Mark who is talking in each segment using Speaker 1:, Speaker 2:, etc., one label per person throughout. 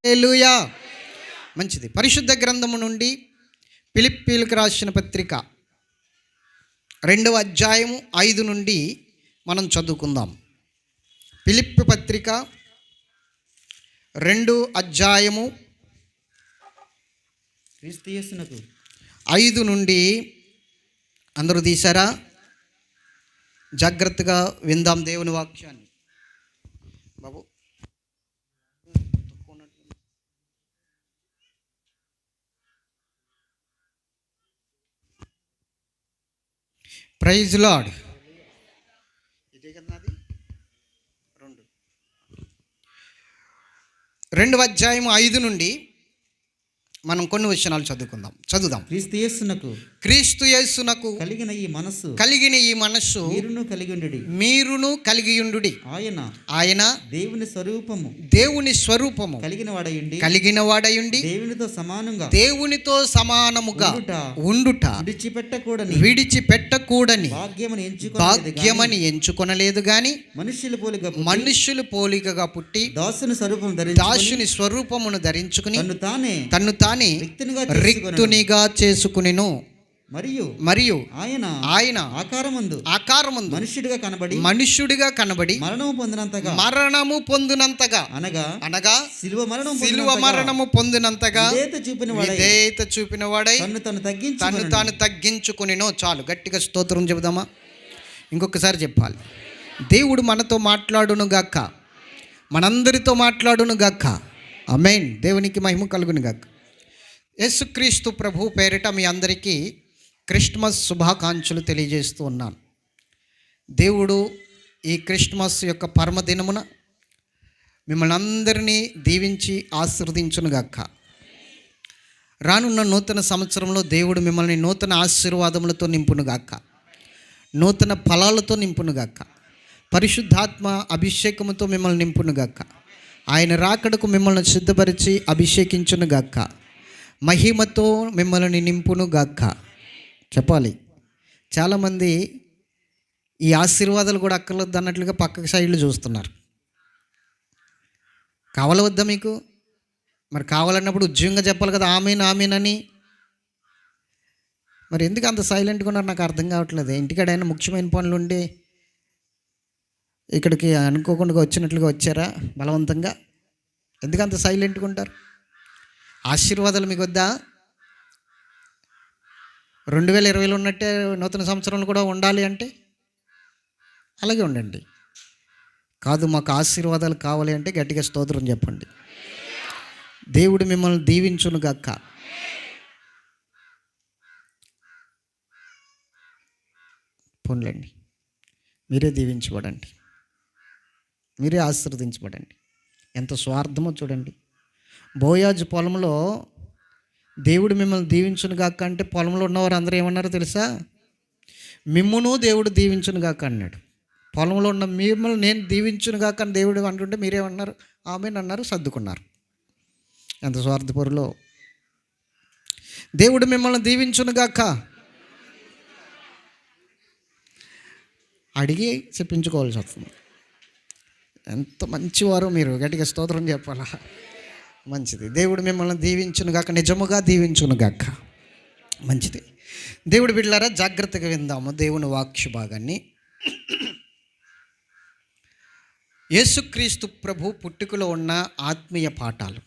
Speaker 1: హల్లెలూయా. మంచిది. పరిశుద్ధ గ్రంథము నుండి ఫిలిప్పీయులకు రాసిన పత్రిక 2వ అధ్యాయము 5 నుండి మనం చదువుకుందాం. ఫిలిప్పీ పత్రిక 2 అధ్యాయము 5 నుండి అందరూ తీశారా? జాగ్రత్తగా విందాం దేవుని వాక్యాన్ని. బాబు ప్రైజ్ లార్డ్. ఇదే కదా అది 2వ అధ్యాయం 5 నుండి మనం కొన్ని వచనాలు చదువుదాం. క్రీస్తు యేసునకు కలిగిన ఈ మనస్సు మీరును కలిగియుండుడి. ఆయన దేవుని స్వరూపము కలిగిన వాడయుండి దేవునితో సమానముగా ఉండుట విడిచిపెట్టకూడని భాగ్యమని ఎంచుకొనలేదు గాని మనుష్యులు పోలికగా పుట్టి దాసుని స్వరూపమును ధరించుకుని తన్ను తానే రిక్తునిగా చేసుకునెను. మరియు ఆయన ఆకారమందు మనుష్యుడిగా కనబడి మరణము పొందినంతగా అనగా శిలువ మరణము పొందినంతగా విధేయత చూపిన వాడై తను తాను తగ్గించుకునెను. చాలు, గట్టిగా స్తోత్రం చెబుదామా? ఇంకొకసారి చెప్పాలి. దేవుడు మనతో మాట్లాడును గాక, మనందరితో మాట్లాడును గాక. ఆమేన్. దేవునికి మహిమ కలుగును గాక. యేసుక్రీస్తు ప్రభు పేరిట మీ అందరికీ క్రిస్మస్ శుభాకాంక్షలు తెలియజేస్తూ ఉన్నాను. దేవుడు ఈ క్రిస్మస్ యొక్క పరమదినమున మిమ్మల్ని అందరినీ దీవించి ఆశీర్వదించునుగాక. రానున్న నూతన సంవత్సరంలో దేవుడు మిమ్మల్ని నూతన ఆశీర్వాదములతో నింపునుగాక, నూతన ఫలాలతో నింపునుగాక, పరిశుద్ధాత్మ అభిషేకముతో మిమ్మల్ని నింపునుగాక, ఆయన రాకడకు మిమ్మల్ని సిద్ధపరిచి అభిషేకించునుగాక, మహిమతో మిమ్మల్ని నింపునుగాక. చెప్పాలి. చాలామంది ఈ ఆశీర్వాదాలు కూడా అక్కర్లేదు అన్నట్లుగా పక్కకి సైడ్లు చూస్తున్నారు. కావాలవద్దా మీకు? మరి కావాలన్నప్పుడు ఉద్యోగంగా చెప్పాలి కదా, ఆమేన్ అని. మరి ఎందుకు అంత సైలెంట్గా ఉన్నారు? నాకు అర్థం కావట్లేదు. ఇంటికాడైనా ముఖ్యమైన పనులు ఉండి ఇక్కడికి అనుకోకుండా వచ్చినట్లుగా వచ్చారా బలవంతంగా? ఎందుకు అంత సైలెంట్గా ఉంటారు? ఆశీర్వాదాలు మీకు వద్దా? 2020లో ఉన్నట్టే నూతన సంవత్సరంలో కూడా ఉండాలి అంటే అలాగే ఉండండి. కాదు, మాకు ఆశీర్వాదాలు కావాలి అంటే గట్టిగా స్తోత్రం చెప్పండి. దేవుడు మిమ్మల్ని దీవించును గాక. పోన్లండి, మీరే దీవించబడండి, మీరే ఆశీర్వదించబడండి. ఎంత స్వార్థమో చూడండి. బోయాజు పొలంలో దేవుడు మిమ్మల్ని దీవించును గాక అంటే పొలంలో ఉన్నవారు అందరూ ఏమన్నారో తెలుసా? మిమ్మును దేవుడు దీవించును గాక అన్నాడు. పొలంలో ఉన్న మిమ్మల్ని నేను దీవించును గాక అని దేవుడు అంటుంటే మీరేమన్నారు? ఆమేన్ అన్నారు, సర్దుకున్నారు. ఎంత స్వార్థపరులో. దేవుడు మిమ్మల్ని దీవించును గాక అడిగి చెప్పించుకోవాల్సి వస్తుంది. ఎంత మంచివారో మీరు, గట్టిగా స్తోత్రం చెప్పాలా? మంచిది. దేవుడు మిమ్మల్ని దీవించును గాక, నిజముగా దీవించును గాక. మంచిది. దేవుడు బిడ్డలారా, జాగ్రత్తగా విందాము దేవుని వాక్య భాగాన్ని. యేసుక్రీస్తు ప్రభు పుట్టుకలో ఉన్న ఆత్మీయ పాఠాలు.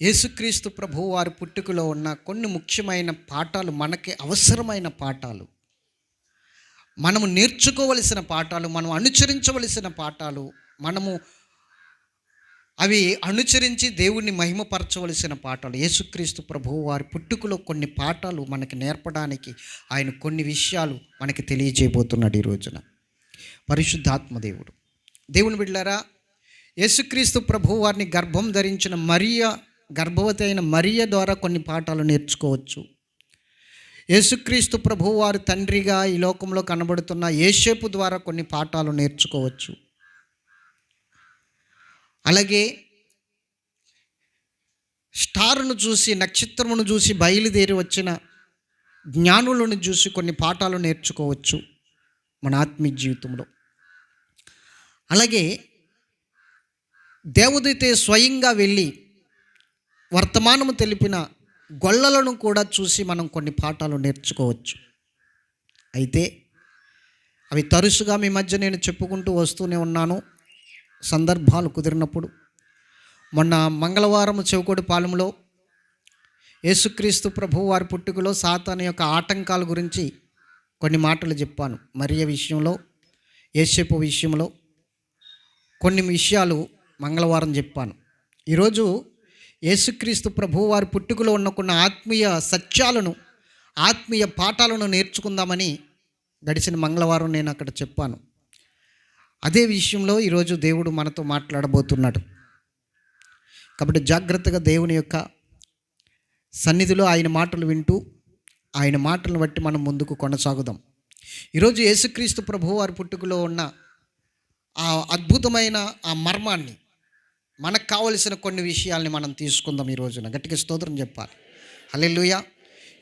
Speaker 1: యేసుక్రీస్తు ప్రభు వారి పుట్టుకలో ఉన్న కొన్ని ముఖ్యమైన పాఠాలు, మనకి అవసరమైన పాఠాలు, మనము నేర్చుకోవలసిన పాఠాలు, మనం అనుసరించవలసిన పాఠాలు, మనము అవి అనుసరించి దేవుణ్ణి మహిమపరచవలసిన పాఠాలు. యేసుక్రీస్తు ప్రభువు వారి పుట్టుకలో కొన్ని పాఠాలు మనకి నేర్పడానికి ఆయన కొన్ని విషయాలు మనకి తెలియజేయబోతున్నాడు ఈ రోజున. పరిశుద్ధాత్మ దేవుడు. దేవుని బిడ్డలారా, యేసుక్రీస్తు ప్రభువు వారిని గర్భం ధరించిన గర్భవతి అయిన మరియ ద్వారా కొన్ని పాఠాలు నేర్చుకోవచ్చు. యేసుక్రీస్తు ప్రభువు వారి తండ్రిగా ఈ లోకంలో కనబడుతున్న యేసేపు ద్వారా కొన్ని పాఠాలు నేర్చుకోవచ్చు. అలాగే స్టార్ను చూసి, నక్షత్రమును చూసి బయలుదేరి వచ్చిన జ్ఞానులను చూసి కొన్ని పాఠాలు నేర్చుకోవచ్చు మన ఆత్మీయ జీవితంలో. అలాగే దేవదూతే స్వయంగా వెళ్ళి వర్తమానము తెలిపిన గొల్లలను కూడా చూసి మనం కొన్ని పాఠాలు నేర్చుకోవచ్చు. అయితే అవి తరచుగా మీ మధ్య నేను చెప్పుకుంటూ వస్తూనే ఉన్నాను. సందర్భాలు కుదిరినప్పుడు మొన్న మంగళవారం చెవుకోడి పాలెంలో యేసుక్రీస్తు ప్రభువు వారి పుట్టుకలో సాతాను యొక్క ఆటంకాల గురించి కొన్ని మాటలు చెప్పాను. మరియ విషయంలో, యేసేపు విషయంలో కొన్ని విషయాలు మంగళవారం చెప్పాను. ఈరోజు యేసుక్రీస్తు ప్రభువు వారి పుట్టుకలో ఉన్న కొన్ని ఆత్మీయ సత్యాలను, ఆత్మీయ పాఠాలను నేర్చుకుందామని గడిచిన మంగళవారం నేను అక్కడ చెప్పాను. అదే విషయంలో ఈరోజు దేవుడు మనతో మాట్లాడబోతున్నాడు. కాబట్టి జాగ్రత్తగా దేవుని యొక్క సన్నిధిలో ఆయన మాటలు వింటూ ఆయన మాటలను బట్టి మనం ముందుకు కొనసాగుదాం. ఈరోజు యేసుక్రీస్తు ప్రభువు వారి పుట్టుకలో ఉన్న ఆ అద్భుతమైన ఆ మర్మాన్ని, మనకు కావలసిన కొన్ని విషయాల్ని మనం తీసుకుందాం. ఈ రోజున గట్టిగా స్తోత్రం చెప్పాలి. హల్లెలూయా.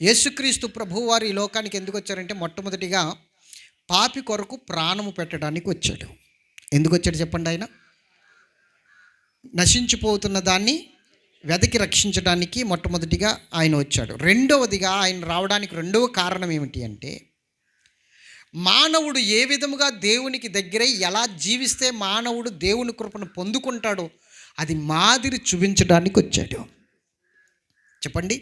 Speaker 1: యేసుక్రీస్తు ప్రభువు వారు ఈ లోకానికి ఎందుకు వచ్చారంటే, మొట్టమొదటిగా పాపి కొరకు ప్రాణము పెట్టడానికి వచ్చాడు. ఎందుకు వచ్చాడు చెప్పండి? ఆయన నశించిపోతున్న దాన్ని వెతికి రక్షించడానికి మొట్టమొదటిగా ఆయన వచ్చాడు. రెండవదిగా ఆయన రావడానికి రెండవ కారణం ఏమిటి అంటే, మానవుడు ఏ విధముగా దేవునికి దగ్గరై ఎలా జీవిస్తే మానవుడు దేవుని కృపను పొందుకుంటాడో అది మాదిరి చూపించడానికి వచ్చాడు. చెప్పండి.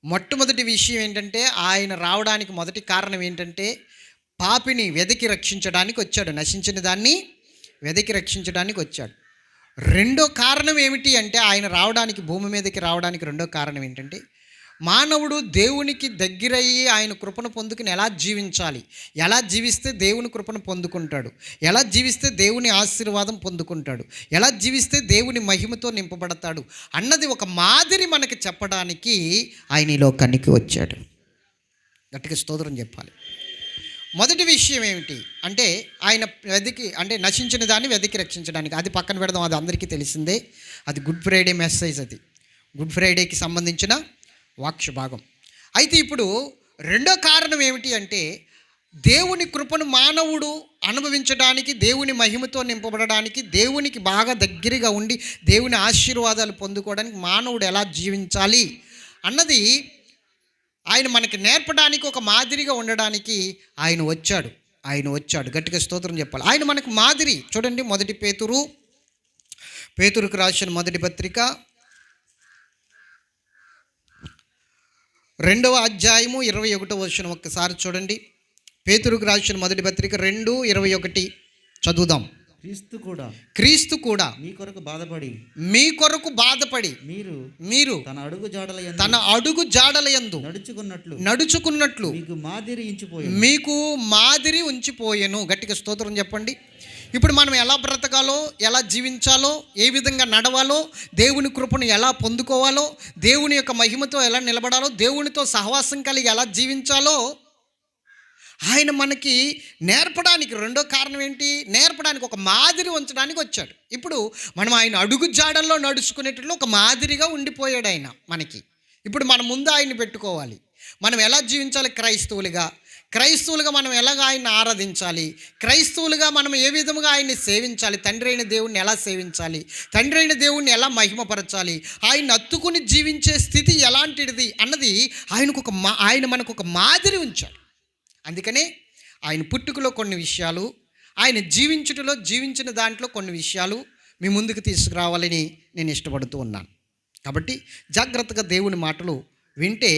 Speaker 1: మొట్టమొదటి విషయం ఏంటంటే, ఆయన రావడానికి మొదటి కారణం ఏంటంటే, పాపిని వెతికి రక్షించడానికి వచ్చాడు. నశించిన దాన్ని వెతికి రక్షించడానికి వచ్చాడు. రెండో కారణం ఏమిటి అంటే, ఆయన రావడానికి, భూమి మీదకి రావడానికి రెండో కారణం ఏంటంటే, మానవుడు దేవునికి దగ్గరయ్యి ఆయన కృపను పొందుకుని ఎలా జీవించాలి, ఎలా జీవిస్తే దేవుని కృపను పొందుకుంటాడు, ఎలా జీవిస్తే దేవుని ఆశీర్వాదం పొందుకుంటాడు, ఎలా జీవిస్తే దేవుని మహిమతో నింపబడతాడు అన్నది ఒక మాదిరి మనకి చెప్పడానికి ఆయన ఈ లోకానికి వచ్చాడు. గట్టిగా స్తోత్రం చెప్పాలి. మొదటి విషయం ఏమిటి అంటే, ఆయన నశించిన దాన్ని వెతికి రక్షించడానికి. అది పక్కన పెడదాం, అది అందరికీ తెలిసిందే. అది గుడ్ ఫ్రైడే మెసేజ్. అది గుడ్ ఫ్రైడేకి సంబంధించిన వాక్య భాగం. అయితే ఇప్పుడు రెండో కారణం ఏమిటి అంటే, దేవుని కృపను మానవుడు అనుభవించడానికి, దేవుని మహిమతో నింపబడడానికి, దేవునికి బాగా దగ్గరగా ఉండి దేవుని ఆశీర్వాదాలు పొందుకోవడానికి మానవుడు ఎలా జీవించాలి అన్నది ఆయన మనకి నేర్పడానికి, ఒక మాదిరిగా ఉండడానికి ఆయన వచ్చాడు. గట్టిగా స్తోత్రం చెప్పాలి. ఆయన మనకు మాదిరి. చూడండి, మొదటి పేతురుకు రాసిన మొదటి పత్రిక 2వ అధ్యాయము 21వ వచనం ఒక్కసారి చూడండి. పేతురుకు రాసిన మొదటి పత్రిక 2:21 చదువుదాం. క్రీస్తు కూడా మీ కొరకు బాధపడి మీరు తన అడుగు జాడలయందు నడుచుకున్నట్లు మీకు మాదిరి ఉంచిపోయెను. గట్టిగా స్తోత్రం చెప్పండి. ఇప్పుడు మనం ఎలా బ్రతకాలో, ఎలా జీవించాలో, ఏ విధంగా నడవాలో, దేవుని కృపను ఎలా పొందుకోవాలో, దేవుని యొక్క మహిమతో ఎలా నిలబడాలో, దేవునితో సహవాసం కలిగి ఎలా జీవించాలో ఆయన మనకి నేర్పడానికి రెండో కారణం ఏంటి? నేర్పడానికి, ఒక మాదిరి ఉంచడానికి వచ్చాడు. ఇప్పుడు మనం ఆయన అడుగు జాడల్లో నడుచుకునేటట్లు ఒక మాదిరిగా ఉండిపోయాడు ఆయన మనకి. ఇప్పుడు మన ముందు ఆయన్ని పెట్టుకోవాలి. మనం ఎలా జీవించాలి? క్రైస్తవులుగా మనం ఎలాగ ఆయన్ని ఆరాధించాలి, క్రైస్తవులుగా మనం ఏ విధముగా ఆయన్ని సేవించాలి, తండ్రి అయిన దేవుణ్ణి ఎలా సేవించాలి, తండ్రి అయిన దేవుణ్ణి ఎలా మహిమపరచాలి, ఆయన్ని అత్తుకుని జీవించే స్థితి ఎలాంటిది అన్నది ఆయన మనకు ఒక మాదిరి ఉంచాడు. అందుకనే ఆయన పుట్టుకలో కొన్ని విషయాలు, ఆయన జీవించిన దాంట్లో కొన్ని విషయాలు మీ ముందుకు తీసుకురావాలని నేను ఇష్టపడుతూ ఉన్నాను. కాబట్టి జాగ్రత్తగా దేవుని మాటలు వింటే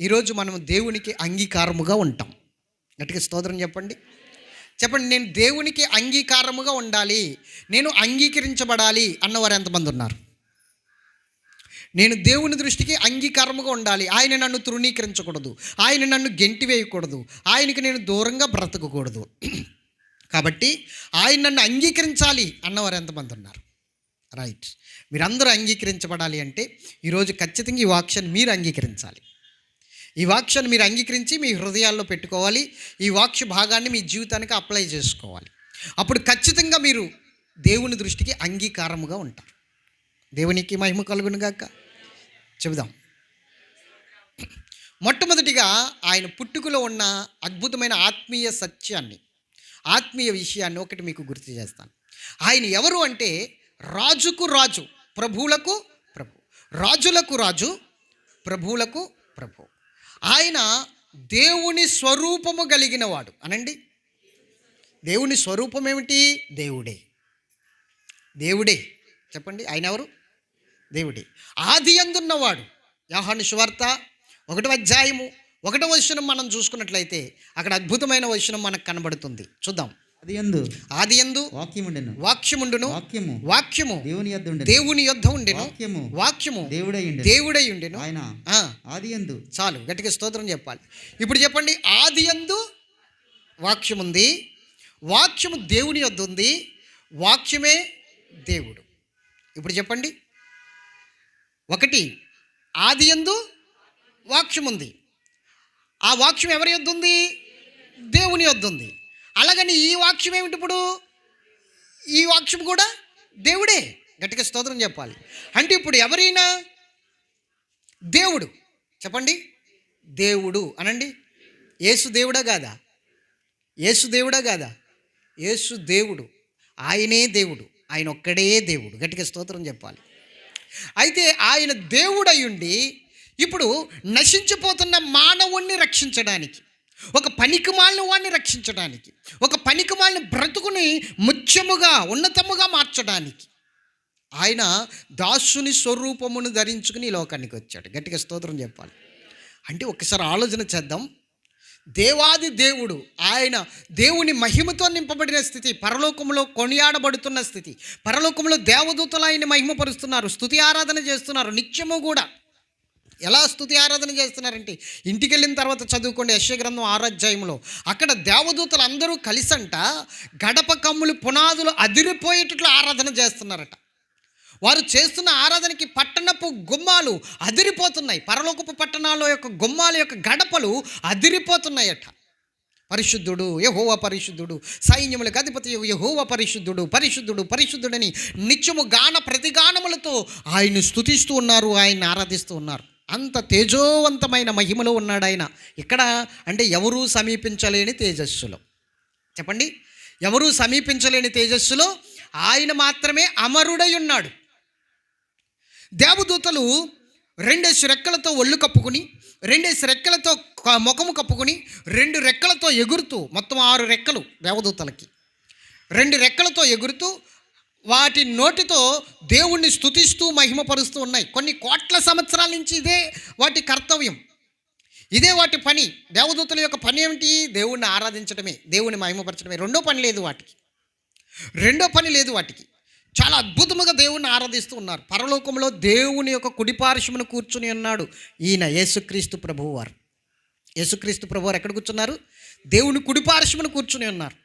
Speaker 1: ఈరోజు మనం దేవునికి అంగీకారముగా ఉంటాం. గట్టిగా స్తోత్రం చెప్పండి. నేను దేవునికి అంగీకారముగా ఉండాలి, నేను అంగీకరించబడాలి అన్నవారు ఎంతమంది ఉన్నారు? నేను దేవుని దృష్టికి అంగీకారముగా ఉండాలి. ఆయన నన్ను తృణీకరించకూడదు, ఆయన నన్ను గెంటివేయకూడదు, ఆయనకి నేను దూరంగా బ్రతకకూడదు. కాబట్టి ఆయన నన్ను అంగీకరించాలి అన్నవారు ఎంతమంది ఉన్నారు? రైట్. మీరందరూ అంగీకరించబడాలి అంటే ఈరోజు ఖచ్చితంగా ఈ వాక్యాన్ని మీరు అంగీకరించాలి. ఈ వాక్యాన్ని మీరు అంగీకరించి మీ హృదయాల్లో పెట్టుకోవాలి. ఈ వాక్య భాగాన్ని మీ జీవితానికి అప్లై చేసుకోవాలి. అప్పుడు ఖచ్చితంగా మీరు దేవుని దృష్టికి అంగీకారముగా ఉంటారు. దేవునికి మహిమ కలుగును గాక. చెబుదాం. మొట్టమొదటిగా ఆయన పుట్టుకలో ఉన్న అద్భుతమైన ఆత్మీయ సత్యాన్ని, ఆత్మీయ విషయాన్ని ఒకటి మీకు గుర్తు చేస్తాను. ఆయన ఎవరు అంటే రాజుకు రాజు, ప్రభువులకు ప్రభు, రాజులకు రాజు, ప్రభువులకు ప్రభు. ఆయన దేవుని స్వరూపము కలిగిన వాడు అనండి. దేవుని స్వరూపం ఏమిటి? దేవుడే. దేవుడే చెప్పండి. ఆయన ఎవరు? దేవుడే. ఆది యందున్నవాడు. యోహాను సువార్త 1వ అధ్యాయము 1వ వచనం మనం చూసుకున్నట్లయితే అక్కడ అద్భుతమైన వచనం మనకు కనబడుతుంది. చూద్దాం. ఆది యందు వాక్యముండును, వాక్యము దేవుని యొద్ద ఉండెను, వాక్యము దేవుడై ఉండెను.
Speaker 2: ఆది యందు.
Speaker 1: చాలు, గట్టిగా స్తోత్రం చెప్పాలి. ఇప్పుడు చెప్పండి. ఆది యందు వాక్యం ఉంది, వాక్యము దేవుని యొద్ద ఉంది, వాక్యమే దేవుడు. ఇప్పుడు చెప్పండి. ఒకటి, ఆది యందు వాక్యం ఉంది. ఆ వాక్యం ఎవరి యొద్ద ఉంది? దేవుని యొద్ద ఉంది. అలాగని ఈ వాక్యం ఏమిటి? ఇప్పుడు ఈ వాక్యం కూడా దేవుడే. గట్టిగా స్తోత్రం చెప్పాలి. అంటే ఇప్పుడు ఎవరైనా దేవుడు చెప్పండి. దేవుడు అనండి. యేసు దేవుడా కాదా? యేసు దేవుడా కాదా? యేసు దేవుడు. ఆయనే దేవుడు. ఆయన ఒక్కడే దేవుడు. గట్టిగా స్తోత్రం చెప్పాలి. అయితే ఆయన దేవుడయ్యుండి ఇప్పుడు నశించిపోతున్న మానవుణ్ణి రక్షించడానికి, ఒక పనికిమాలిన వాడిని రక్షించడానికి, ఒక పనికిమాలిన బ్రతుకుని ముఖ్యముగా ఉన్నతముగా మార్చడానికి ఆయన దాసుని స్వరూపమును ధరించుకుని ఈ లోకానికి వచ్చాడు. గట్టిగా స్తోత్రం చెప్పాలి. అంటే ఒకసారి ఆలోచన చేద్దాం. దేవాది దేవుడు, ఆయన దేవుని మహిమతో నింపబడిన స్థితి, పరలోకంలో కొనియాడబడుతున్న స్థితి, పరలోకంలో దేవదూతలు ఆయన మహిమపరుస్తున్నారు, స్తుతి ఆరాధన చేస్తున్నారు నిత్యము కూడా. ఎలా స్తుతి ఆరాధన చేస్తున్నారంటే, ఇంటికి వెళ్ళిన తర్వాత చదువుకోండి యెషయా గ్రంథం 6వ అధ్యాయంలో. అక్కడ దేవదూతలు అందరూ కలిసంట గడప కమ్ములు పునాదులు అదిరిపోయేటట్లు ఆరాధన చేస్తున్నారట. వారు చేస్తున్న ఆరాధనకి పట్టణపు గుమ్మాలు అదిరిపోతున్నాయి. పరలోకపు పట్టణాల యొక్క గుమ్మాల యొక్క గడపలు అదిరిపోతున్నాయట. పరిశుద్ధుడు యెహోవా పరిశుద్ధుడు, సైన్యములకు అధిపతి యెహోవా పరిశుద్ధుడు, పరిశుద్ధుడు పరిశుద్ధుడని నిత్యము గాన ప్రతిగానములతో ఆయన్ని స్తుతిస్తూ ఉన్నారు, ఆయన్ని ఆరాధిస్తూ ఉన్నారు. అంత తేజోవంతమైన మహిమలో ఉన్నాడు ఆయన. ఇక్కడ అంటే ఎవరూ సమీపించలేని తేజస్సులో. చెప్పండి. ఎవరూ సమీపించలేని తేజస్సులో ఆయన మాత్రమే అమరుడై ఉన్నాడు. దేవదూతలు 2 రెక్కలతో ఒళ్ళు కప్పుకుని, 2 రెక్కలతో ముఖము కప్పుకుని, 2 రెక్కలతో ఎగురుతూ, మొత్తం 6 రెక్కలు దేవదూతలకి, 2 రెక్కలతో ఎగురుతూ వాటి నోటితో దేవుణ్ణి స్తుతిస్తూ మహిమపరుస్తూ ఉన్నాయి. కొన్ని కోట్ల సంవత్సరాల నుంచి ఇదే వాటి కర్తవ్యం, ఇదే వాటి పని. దేవదూతల యొక్క పని ఏమిటి? దేవుణ్ణి ఆరాధించడమే, దేవుని మహిమపరచడమే. రెండో పని లేదు వాటికి. చాలా అద్భుతముగా దేవుణ్ణి ఆరాధిస్తూ ఉన్నారు. పరలోకంలో దేవుని యొక్క కుడిపార్శ్వమున కూర్చుని ఉన్నాడు ఈయన యేసుక్రీస్తు ప్రభువారు. యేసుక్రీస్తు ప్రభువారు ఎక్కడ కూర్చున్నారు? దేవుని కుడిపార్శ్వమున కూర్చుని ఉన్నారు.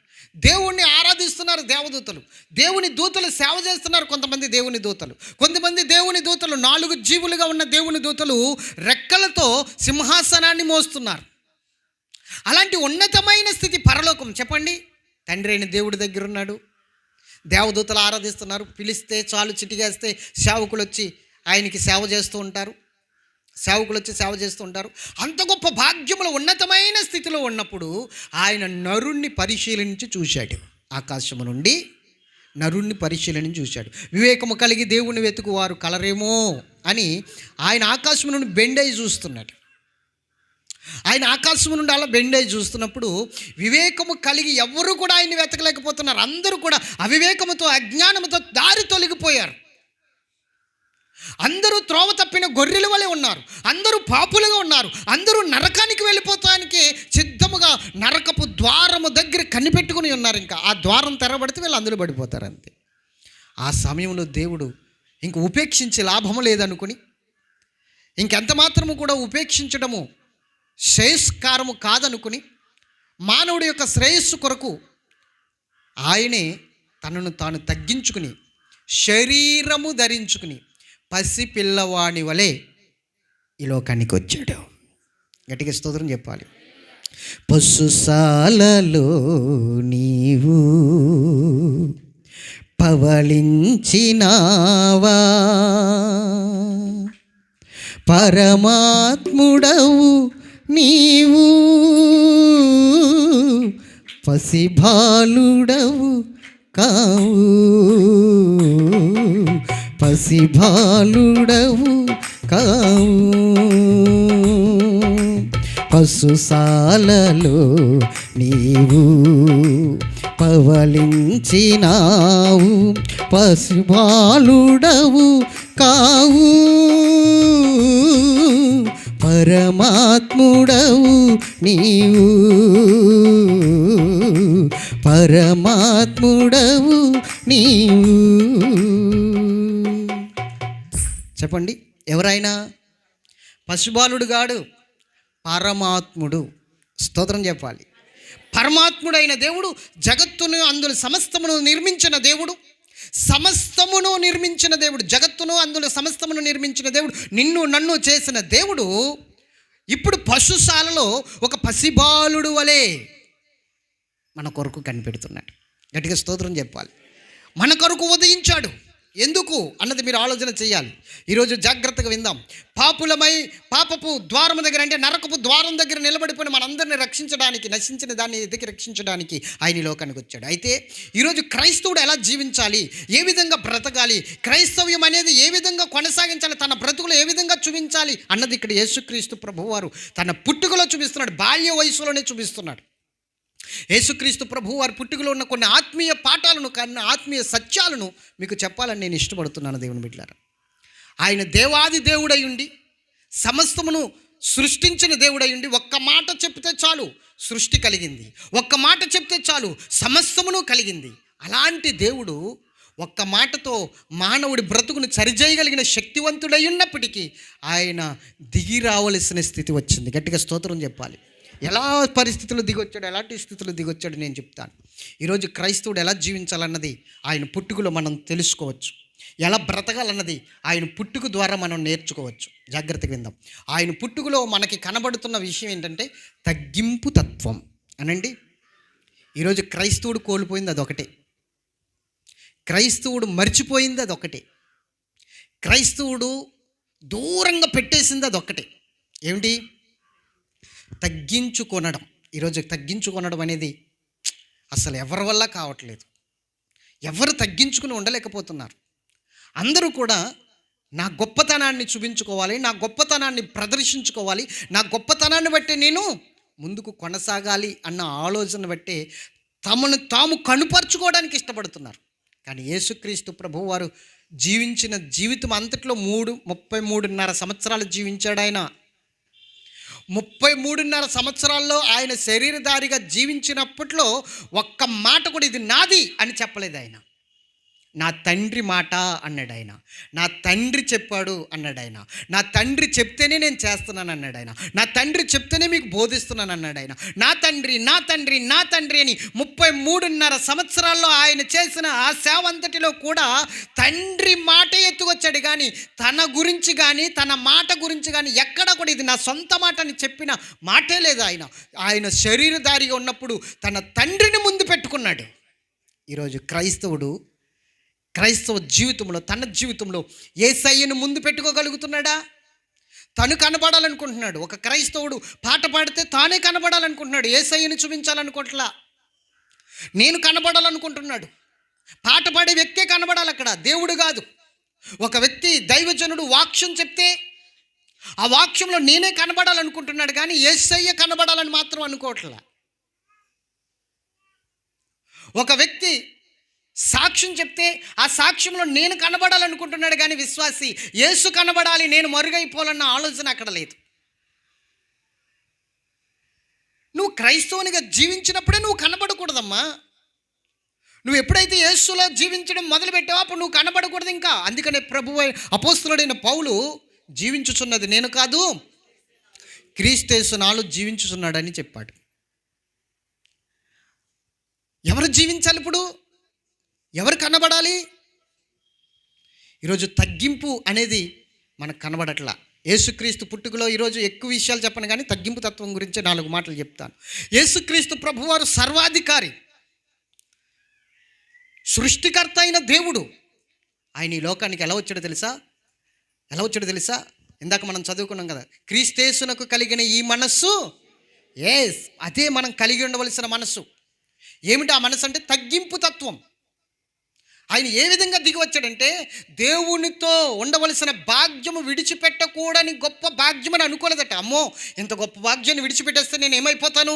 Speaker 1: దేవుణ్ణి ఆరాధిస్తున్నారు దేవదూతలు. దేవుని దూతలు సేవ చేస్తున్నారు కొంతమంది దేవుని దూతలు. కొంతమంది దేవుని దూతలు 4 జీవులుగా ఉన్న దేవుని దూతలు రెక్కలతో సింహాసనాన్ని మోస్తున్నారు. అలాంటి ఉన్నతమైన స్థితి పరలోకం. చెప్పండి. తండ్రి అయిన దేవుడి దగ్గర ఉన్నాడు, దేవదూతలు ఆరాధిస్తున్నారు. పిలిస్తే చాలు, చిటికేస్తే సేవకులు వచ్చి ఆయనకి సేవ చేస్తూ ఉంటారు. అంత గొప్ప భాగ్యములో ఉన్నతమైన స్థితిలో ఉన్నప్పుడు ఆయన నరుణ్ణి పరిశీలించి చూశాడు. ఆకాశము నుండి నరుణ్ణి పరిశీలించి చూశాడు. వివేకము కలిగి దేవుని వెతుకు వారు కలరేమో అని ఆయన ఆకాశము నుండి బెండై చూస్తున్నాడు. ఆయన ఆకాశము నుండి అలా బెండై చూస్తున్నప్పుడు వివేకము కలిగి ఎవరు కూడా ఆయన్ని వెతకలేకపోతున్నారు. అందరూ కూడా అవివేకముతో, అజ్ఞానముతో దారి తొలగిపోయారు. అందరూ త్రోవ తప్పిన గొర్రెల వలె ఉన్నారు. అందరూ పాపులుగా ఉన్నారు. అందరూ నరకానికి వెళ్ళిపోతానికి సిద్ధముగా నరకపు ద్వారము దగ్గర కనిపెట్టుకుని ఉన్నారు. ఇంకా ఆ ద్వారం తెరబడితే వీళ్ళు అందులో పడిపోతారు అంతే. ఆ సమయంలో దేవుడు ఇంక ఉపేక్షించే లాభము లేదనుకుని, ఇంకెంత మాత్రము కూడా ఉపేక్షించడము శ్రేయస్కారము కాదనుకుని, మానవుడి యొక్క శ్రేయస్సు కొరకు ఆయనే తనను తాను తగ్గించుకుని శరీరము ధరించుకుని పసి పిల్లవాని వలె ఈ లోకానికి వచ్చాడు. గట్టిగా స్తోత్రం చెప్పాలి. పశుశాలలో నీవు పవళించినావా, పరమాత్ముడవు నీవు, పసిబాలుడవు కావు, పసిబాలుడవు కావు, పశుశాలలో నీవు పవలించినావు, పసిబాలుడవు కావు, పరమాత్ముడవు నీవు, పరమాత్ముడవు నీవు. చెప్పండి, ఎవరైనా పశుబాలుడు గాడు, పరమాత్ముడు. స్తోత్రం చెప్పాలి. పరమాత్ముడైన దేవుడు, జగత్తును అందులో సమస్తమును నిర్మించిన దేవుడు, సమస్తమును నిర్మించిన దేవుడు, జగత్తును అందులో సమస్తమును నిర్మించిన దేవుడు, నిన్ను నన్ను చేసిన దేవుడు ఇప్పుడు పశుశాలలో ఒక పసిబాలుడు వలె మన కొరకు కనిపెడుతున్నాడు. గట్టిగా స్తోత్రం చెప్పాలి. మన కొరకు ఉదయించాడు. ఎందుకు అన్నది మీరు ఆలోచన చేయాలి. ఈరోజు జాగ్రత్తగా విందాం. పాపపు ద్వారం దగ్గర, అంటే నరకపు ద్వారం దగ్గర నిలబడిపోయిన మనందరిని రక్షించడానికి, నశించిన దాన్ని ఎదికి రక్షించడానికి ఆయన ఈ లోకానికి వచ్చాడు. అయితే ఈరోజు క్రైస్తవుడు ఎలా జీవించాలి, ఏ విధంగా బ్రతకాలి, క్రైస్తవ్యం అనేది ఏ విధంగా కొనసాగించాలి, తన బ్రతుకులు ఏ విధంగా చూపించాలి అన్నది ఇక్కడ యేసుక్రీస్తు ప్రభువారు తన పుట్టుకలో చూపిస్తున్నాడు. బాల్య వయసులోనే చూపిస్తున్నాడు. యేసుక్రీస్తు ప్రభువు వారి పుట్టుకలో ఉన్న కొన్ని ఆత్మీయ పాఠాలను, కొన్ని ఆత్మీయ సత్యాలను మీకు చెప్పాలని నేను ఇష్టపడుతున్నాను. దేవుని బిడ్డలారా, ఆయన దేవాది దేవుడై ఉండి, సమస్తమును సృష్టించిన దేవుడై ఉండి, ఒక్క మాట చెప్తే చాలు సృష్టి కలిగింది, ఒక్క మాట చెప్తే చాలు సమస్తమును కలిగింది. అలాంటి దేవుడు ఒక్క మాటతో మానవుడి బ్రతుకును సరిచేయగలిగిన శక్తివంతుడై ఉన్నప్పటికీ ఆయన దిగి రావలసిన స్థితి వచ్చింది. గట్టిగా స్తోత్రం చెప్పాలి. ఎలా పరిస్థితులు దిగొచ్చాడు, ఎలాంటి స్థితులు దిగొచ్చాడు నేను చెప్తాను. ఈరోజు క్రైస్తవుడు ఎలా జీవించాలన్నది ఆయన పుట్టుకలో మనం తెలుసుకోవచ్చు. ఎలా బ్రతకాలన్నది ఆయన పుట్టుక ద్వారా మనం నేర్చుకోవచ్చు. జాగ్రత్తగా విందాం. ఆయన పుట్టుకలో మనకి కనబడుతున్న విషయం ఏంటంటే తగ్గింపు తత్వం అనండి. ఈరోజు క్రైస్తవుడు కోల్పోయింది అదొకటే, క్రైస్తవుడు మర్చిపోయింది అదొకటే, క్రైస్తవుడు దూరంగా పెట్టేసింది అదొక్కటే. ఏమిటి? తగ్గించుకొనడం. ఈరోజు తగ్గించుకొనడం అనేది అసలు ఎవరి వల్ల కావట్లేదు. ఎవరు తగ్గించుకుని ఉండలేకపోతున్నారు. అందరూ కూడా నా గొప్పతనాన్ని చూపించుకోవాలి, నా గొప్పతనాన్ని ప్రదర్శించుకోవాలి, నా గొప్పతనాన్ని బట్టి నేను ముందుకు కొనసాగాలి అన్న ఆలోచన బట్టే తమను తాము కనుపరుచుకోవడానికి ఇష్టపడుతున్నారు. కానీ యేసుక్రీస్తు ప్రభువు వారు జీవించిన జీవితం అంతట్లో 33.5 సంవత్సరాలు జీవించాడు ఆయన. 33.5 సంవత్సరాల్లో ఆయన శరీరధారిగా జీవించినప్పట్లో ఒక్క మాట కూడా ఇది నాది అని చెప్పలేదు ఆయన. నా తండ్రి మాట అన్నాడు ఆయన. నా తండ్రి చెప్పాడు అన్నాడు ఆయన. నా తండ్రి చెప్తేనే నేను చేస్తున్నాను అన్నాడు ఆయన. నా తండ్రి చెప్తేనే మీకు బోధిస్తున్నాను అన్నాడు ఆయన. నా తండ్రి నా తండ్రి నా తండ్రి అని 33.5 సంవత్సరాల్లో ఆయన చేసిన ఆ సేవ అంతటిలో కూడా తండ్రి మాటే ఎత్తుకొచ్చాడు. కానీ తన గురించి కానీ తన మాట గురించి కానీ ఎక్కడ కూడా ఇది నా సొంత మాట అని చెప్పిన మాటే లేదు ఆయన. ఆయన శరీరధారిగా ఉన్నప్పుడు తన తండ్రిని ముందు పెట్టుకున్నాడు. ఈరోజు క్రైస్తవ జీవితంలో, తన జీవితంలో యేసయ్యను ముందు పెట్టుకోగలుగుతున్నాడా? తను కనబడాలనుకుంటున్నాడు. ఒక క్రైస్తవుడు పాట పాడితే తానే కనబడాలనుకుంటున్నాడు, యేసయ్యను చూపించాలనుకోవట్లా. నేను కనబడాలనుకుంటున్నాడు. పాట పాడే వ్యక్తే కనబడాలి అక్కడ, దేవుడు కాదు. ఒక వ్యక్తి దైవజనుడు వాక్యం చెప్తే ఆ వాక్యంలో నేనే కనబడాలనుకుంటున్నాడు, కానీ యేసయ్య కనబడాలని మాత్రం అనుకోవట్లా. ఒక వ్యక్తి సాక్ష్యం చెప్తే ఆ సాక్ష్యంలో నేను కనబడాలనుకుంటున్నాడు, కానీ విశ్వాసి యేసు కనబడాలి, నేను మరుగైపోవాలన్న ఆలోచన అక్కడ లేదు. నువ్వు క్రైస్తవునిగా జీవించినప్పుడే నువ్వు కనబడకూడదమ్మా. నువ్వు ఎప్పుడైతే యేసులో జీవించడం మొదలుపెట్టావో అప్పుడు నువ్వు కనబడకూడదు ఇంకా. అందుకనే ప్రభువు అపోస్తలుడైన పౌలు జీవించుచున్నది నేను కాదు, క్రీస్తు యేసు నాలో జీవించుచున్నాడని చెప్పాడు. ఎవరు జీవించాలి ఇప్పుడు? ఎవరు కనబడాలి? ఈరోజు తగ్గింపు అనేది మనకు కనబడట్లా. యేసుక్రీస్తు పుట్టుకలో ఈరోజు ఎక్కువ విషయాలు చెప్పను, కానీ తగ్గింపు తత్వం గురించి 4 మాటలు చెప్తాను. యేసుక్రీస్తు ప్రభువారు సర్వాధికారి, సృష్టికర్త అయిన దేవుడు. ఆయన ఈ లోకానికి ఎలా వచ్చాడో తెలుసా? ఇందాక మనం చదువుకున్నాం కదా, క్రీస్తేసునకు కలిగిన ఈ మనస్సు, అదే మనం కలిగి ఉండవలసిన మనస్సు. ఏమిటి ఆ మనస్సు అంటే తగ్గింపు తత్వం. ఆయన ఏ విధంగా దిగి వచ్చాడంటే, దేవునితో ఉండవలసిన భాగ్యము విడిచిపెట్టకూడని గొప్ప భాగ్యం అని అనుకోలేదట. అమ్మో, ఇంత గొప్ప భాగ్యాన్ని విడిచిపెట్టేస్తే నేను ఏమైపోతాను,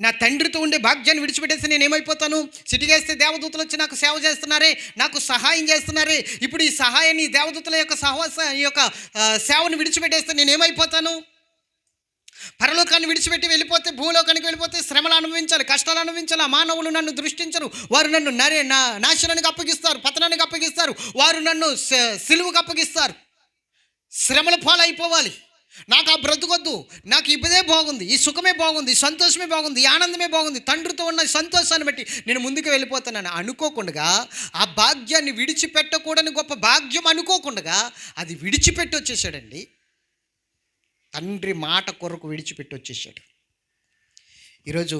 Speaker 1: నా తండ్రితో ఉండే భాగ్యాన్ని విడిచిపెట్టేస్తే నేను ఏమైపోతాను, సిటికేస్తే దేవదూతలు వచ్చి నాకు సేవ చేస్తున్నారే, నాకు సహాయం చేస్తున్నారే, ఇప్పుడు ఈ సహాయాన్ని ఈ దేవదూతల యొక్క ఈ యొక్క సేవను విడిచిపెట్టేస్తే నేను ఏమైపోతాను, పరలోకాన్ని విడిచిపెట్టి వెళ్ళిపోతే, భూలోకానికి వెళ్ళిపోతే శ్రమలు అనుభవించాలి, కష్టాలు అనుభవించాలి, ఆ మానవులు నన్ను దృష్టించరు, వారు నన్ను నాశనానికి అప్పగిస్తారు, పతనానికి అప్పగిస్తారు, వారు నన్ను సిలువుకు అప్పగిస్తారు, శ్రమల పాలైపోవాలి. నాకు ఆ బ్రతుకొద్దు, నాకు ఇదే బాగుంది, ఈ సుఖమే బాగుంది, ఈ సంతోషమే బాగుంది, ఈ ఆనందమే బాగుంది, తండ్రితో ఉన్న సంతోషాన్ని బట్టి నేను ముందుకు వెళ్ళిపోతానని అనుకోకుండా, ఆ భాగ్యాన్ని విడిచిపెట్టకూడని గొప్ప భాగ్యం అనుకోకుండా అది విడిచిపెట్టి వచ్చేసాడండి. తండ్రి మాట కొరకు విడిచిపెట్టి వచ్చేసాడు. ఈరోజు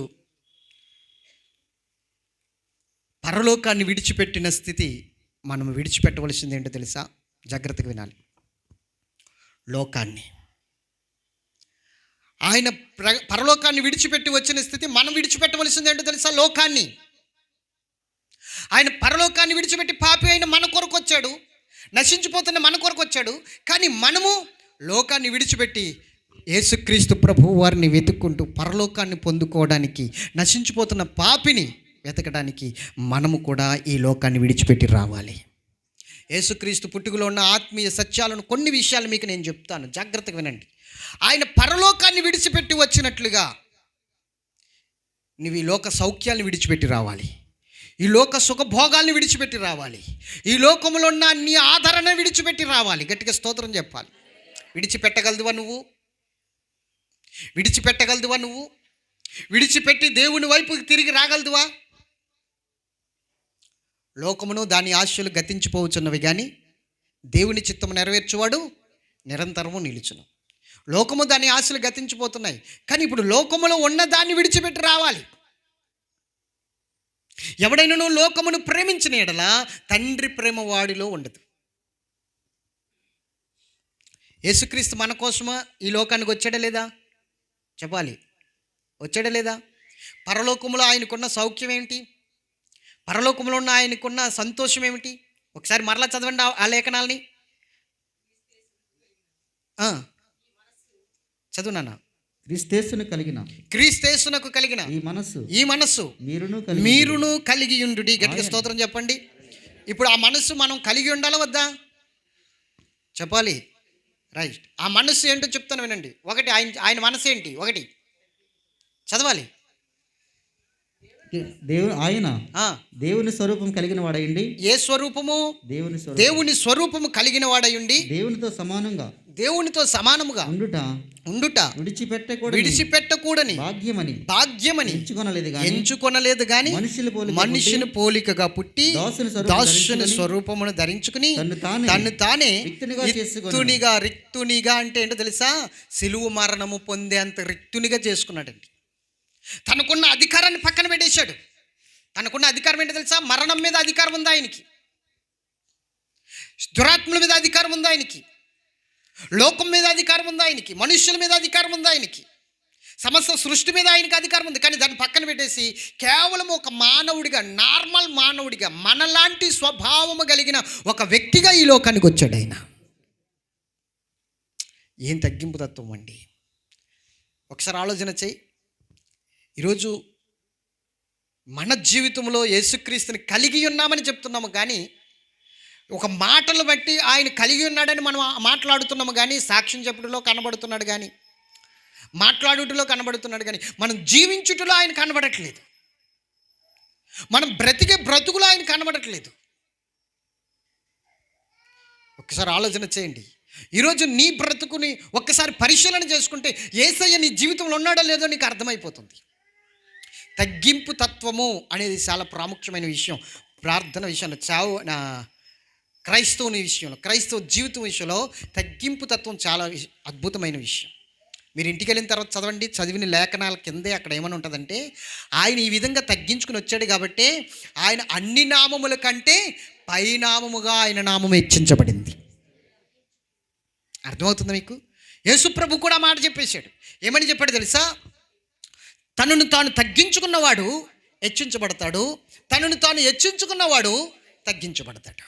Speaker 1: పరలోకాన్ని విడిచిపెట్టిన స్థితి మనం విడిచిపెట్టవలసింది ఏంటో తెలుసా? జాగ్రత్తగా వినాలి. లోకాన్ని, ఆయన పరలోకాన్ని విడిచిపెట్టి వచ్చిన స్థితి మనం విడిచిపెట్టవలసింది ఏంటో తెలుసా? లోకాన్ని. ఆయన పరలోకాన్ని విడిచిపెట్టి పాపి అయిన మన కొరకు వచ్చాడు, నశించిపోతున్న మన కొరకు వచ్చాడు. కానీ మనము లోకాన్ని విడిచిపెట్టి యేసుక్రీస్తు ప్రభువు వారిని వెతుక్కుంటూ పరలోకాన్ని పొందుకోవడానికి, నశించిపోతున్న పాపిని వెతకడానికి మనము కూడా ఈ లోకాన్ని విడిచిపెట్టి రావాలి. యేసుక్రీస్తు పుట్టుకలో ఉన్న ఆత్మీయ సత్యాలను, కొన్ని విషయాలు మీకు నేను చెప్తాను, జాగ్రత్తగా వినండి. ఆయన పరలోకాన్ని విడిచిపెట్టి వచ్చినట్లుగా నువ్వు ఈ లోక సౌఖ్యాలను విడిచిపెట్టి రావాలి, ఈ లోక సుఖభోగాల్ని విడిచిపెట్టి రావాలి, ఈ లోకంలో ఉన్న నీ ఆదరణ విడిచిపెట్టి రావాలి. గట్టిగా స్తోత్రం చెప్పాలి. విడిచిపెట్టగలదువా నువ్వు? విడిచిపెట్టగలదువా నువ్వు? విడిచిపెట్టి దేవుని వైపుకి తిరిగి రాగలదువా? లోకమును దాని ఆశలు గతించిపోవచ్చున్నవి, కానీ దేవుని చిత్తము నెరవేర్చువాడు నిరంతరము నిలుచును. లోకము దాని ఆశలు గతించిపోతున్నాయి, కానీ ఇప్పుడు లోకములో ఉన్న దాన్ని విడిచిపెట్టి రావాలి. ఎవడైనా లోకమును ప్రేమించిన ఎడల తండ్రి ప్రేమ వాడిలో ఉండదు. యేసుక్రీస్తు మన కోసమా ఈ లోకానికి వచ్చాడా లేదా? చెప్పాలి, వచ్చాడా లేదా? పరలోకములో ఆయనకున్న సౌఖ్యం ఏమిటి? పరలోకంలో ఉన్న ఆయనకున్న సంతోషం ఏమిటి? ఒకసారి మరలా చదవండి ఆ లేఖనాలని. చదువు నాన్న. క్రీస్తేసునకు కలిగిన ఈ మనస్సు మీరును కలిగి ఉండుడి. గట్టిగా స్తోత్రం చెప్పండి. ఇప్పుడు ఆ మనస్సు మనం కలిగి ఉండాలా వద్దా? చెప్పాలి. రైట్. ఆ మనస్సు ఏంటో చెప్తాను వినండి. ఒకటి, ఆయన మనస్సు ఏంటి? ఒకటి చదవాలి.
Speaker 2: దేవుని స్వరూపం కలిగిన వాడయుండి.
Speaker 1: ఏ స్వరూపము? దేవుని స్వరూపము కలిగిన వాడయుండి దేవునితో సమానముగా ఉండుట విడిచిపెట్టకూడని భాగ్యమని ఎంచుకొనలేదు గాని మనుషుని పోలికగా పుట్టి దాసుని స్వరూపమును ధరించుకుని తను తానే రిక్తునిగా అంటే ఏంటో తెలుసా? సిలువ మరణము పొందేంత రిక్తునిగా చేసుకున్నాడండి. తనకున్న అధికారాన్ని పక్కన పెట్టేశాడు. తనకున్న అధికారం ఏంటో తెలుసా? మరణం మీద అధికారం ఉంది ఆయనకి, దురాత్మల మీద అధికారం ఉంది ఆయనకి, లోకం మీద అధికారం ఉంది ఆయనకి, మనుష్యుల మీద అధికారం ఉంది ఆయనకి, సమస్త సృష్టి మీద ఆయనకి అధికారం ఉంది. కానీ దాన్ని పక్కన పెట్టేసి కేవలం ఒక మానవుడిగా, నార్మల్ మానవుడిగా, మనలాంటి స్వభావము కలిగిన ఒక వ్యక్తిగా ఈ లోకానికి వచ్చాడు ఆయన. ఏం తగ్గింపు తత్వం అండి! ఒకసారి ఆలోచన చేయి. ఈరోజు మన జీవితంలో యేసుక్రీస్తుని కలిగి ఉన్నామని చెప్తున్నాము, కానీ ఒక మాటలు బట్టి ఆయన కలిగి ఉన్నాడని మనం మాట్లాడుతున్నాము, కానీ సాక్ష్యం చెప్పుడులో కనబడుతున్నాడు, కానీ మాట్లాడుటలో కనబడుతున్నాడు, కానీ మనం జీవించుటలో ఆయన కనబడట్లేదు. మనం బ్రతికే బ్రతుకులో ఆయన కనబడట్లేదు. ఒక్కసారి ఆలోచన చేయండి. ఈరోజు నీ బ్రతుకుని ఒక్కసారి పరిశీలన చేసుకుంటే యేసయ్య నీ జీవితంలో ఉన్నాడో లేదో నీకు అర్థమైపోతుంది. తగ్గింపు తత్వము అనేది చాలా ప్రాముఖ్యమైన విషయం. ప్రార్థన విషయంలో, క్రైస్తవుని విషయంలో, క్రైస్తవ జీవితం విషయంలో తగ్గింపు తత్వం చాలా అద్భుతమైన విషయం. మీరు ఇంటికి వెళ్ళిన తర్వాత చదవండి, చదివిన లేఖనాల కిందే అక్కడ ఏమని ఉంటుందంటే, ఆయన ఈ విధంగా తగ్గించుకుని వచ్చాడు కాబట్టి ఆయన అన్ని నామముల కంటే పైనామముగా ఆయన నామం హెచ్చించబడింది. అర్థమవుతుంది మీకు? యేసుప్రభు కూడా మాట చెప్పేశాడు. ఏమని చెప్పాడు తెలుసా? తనను తాను తగ్గించుకున్నవాడు హెచ్చించబడతాడు, తనను తాను హెచ్చించుకున్నవాడు తగ్గించబడతాడు.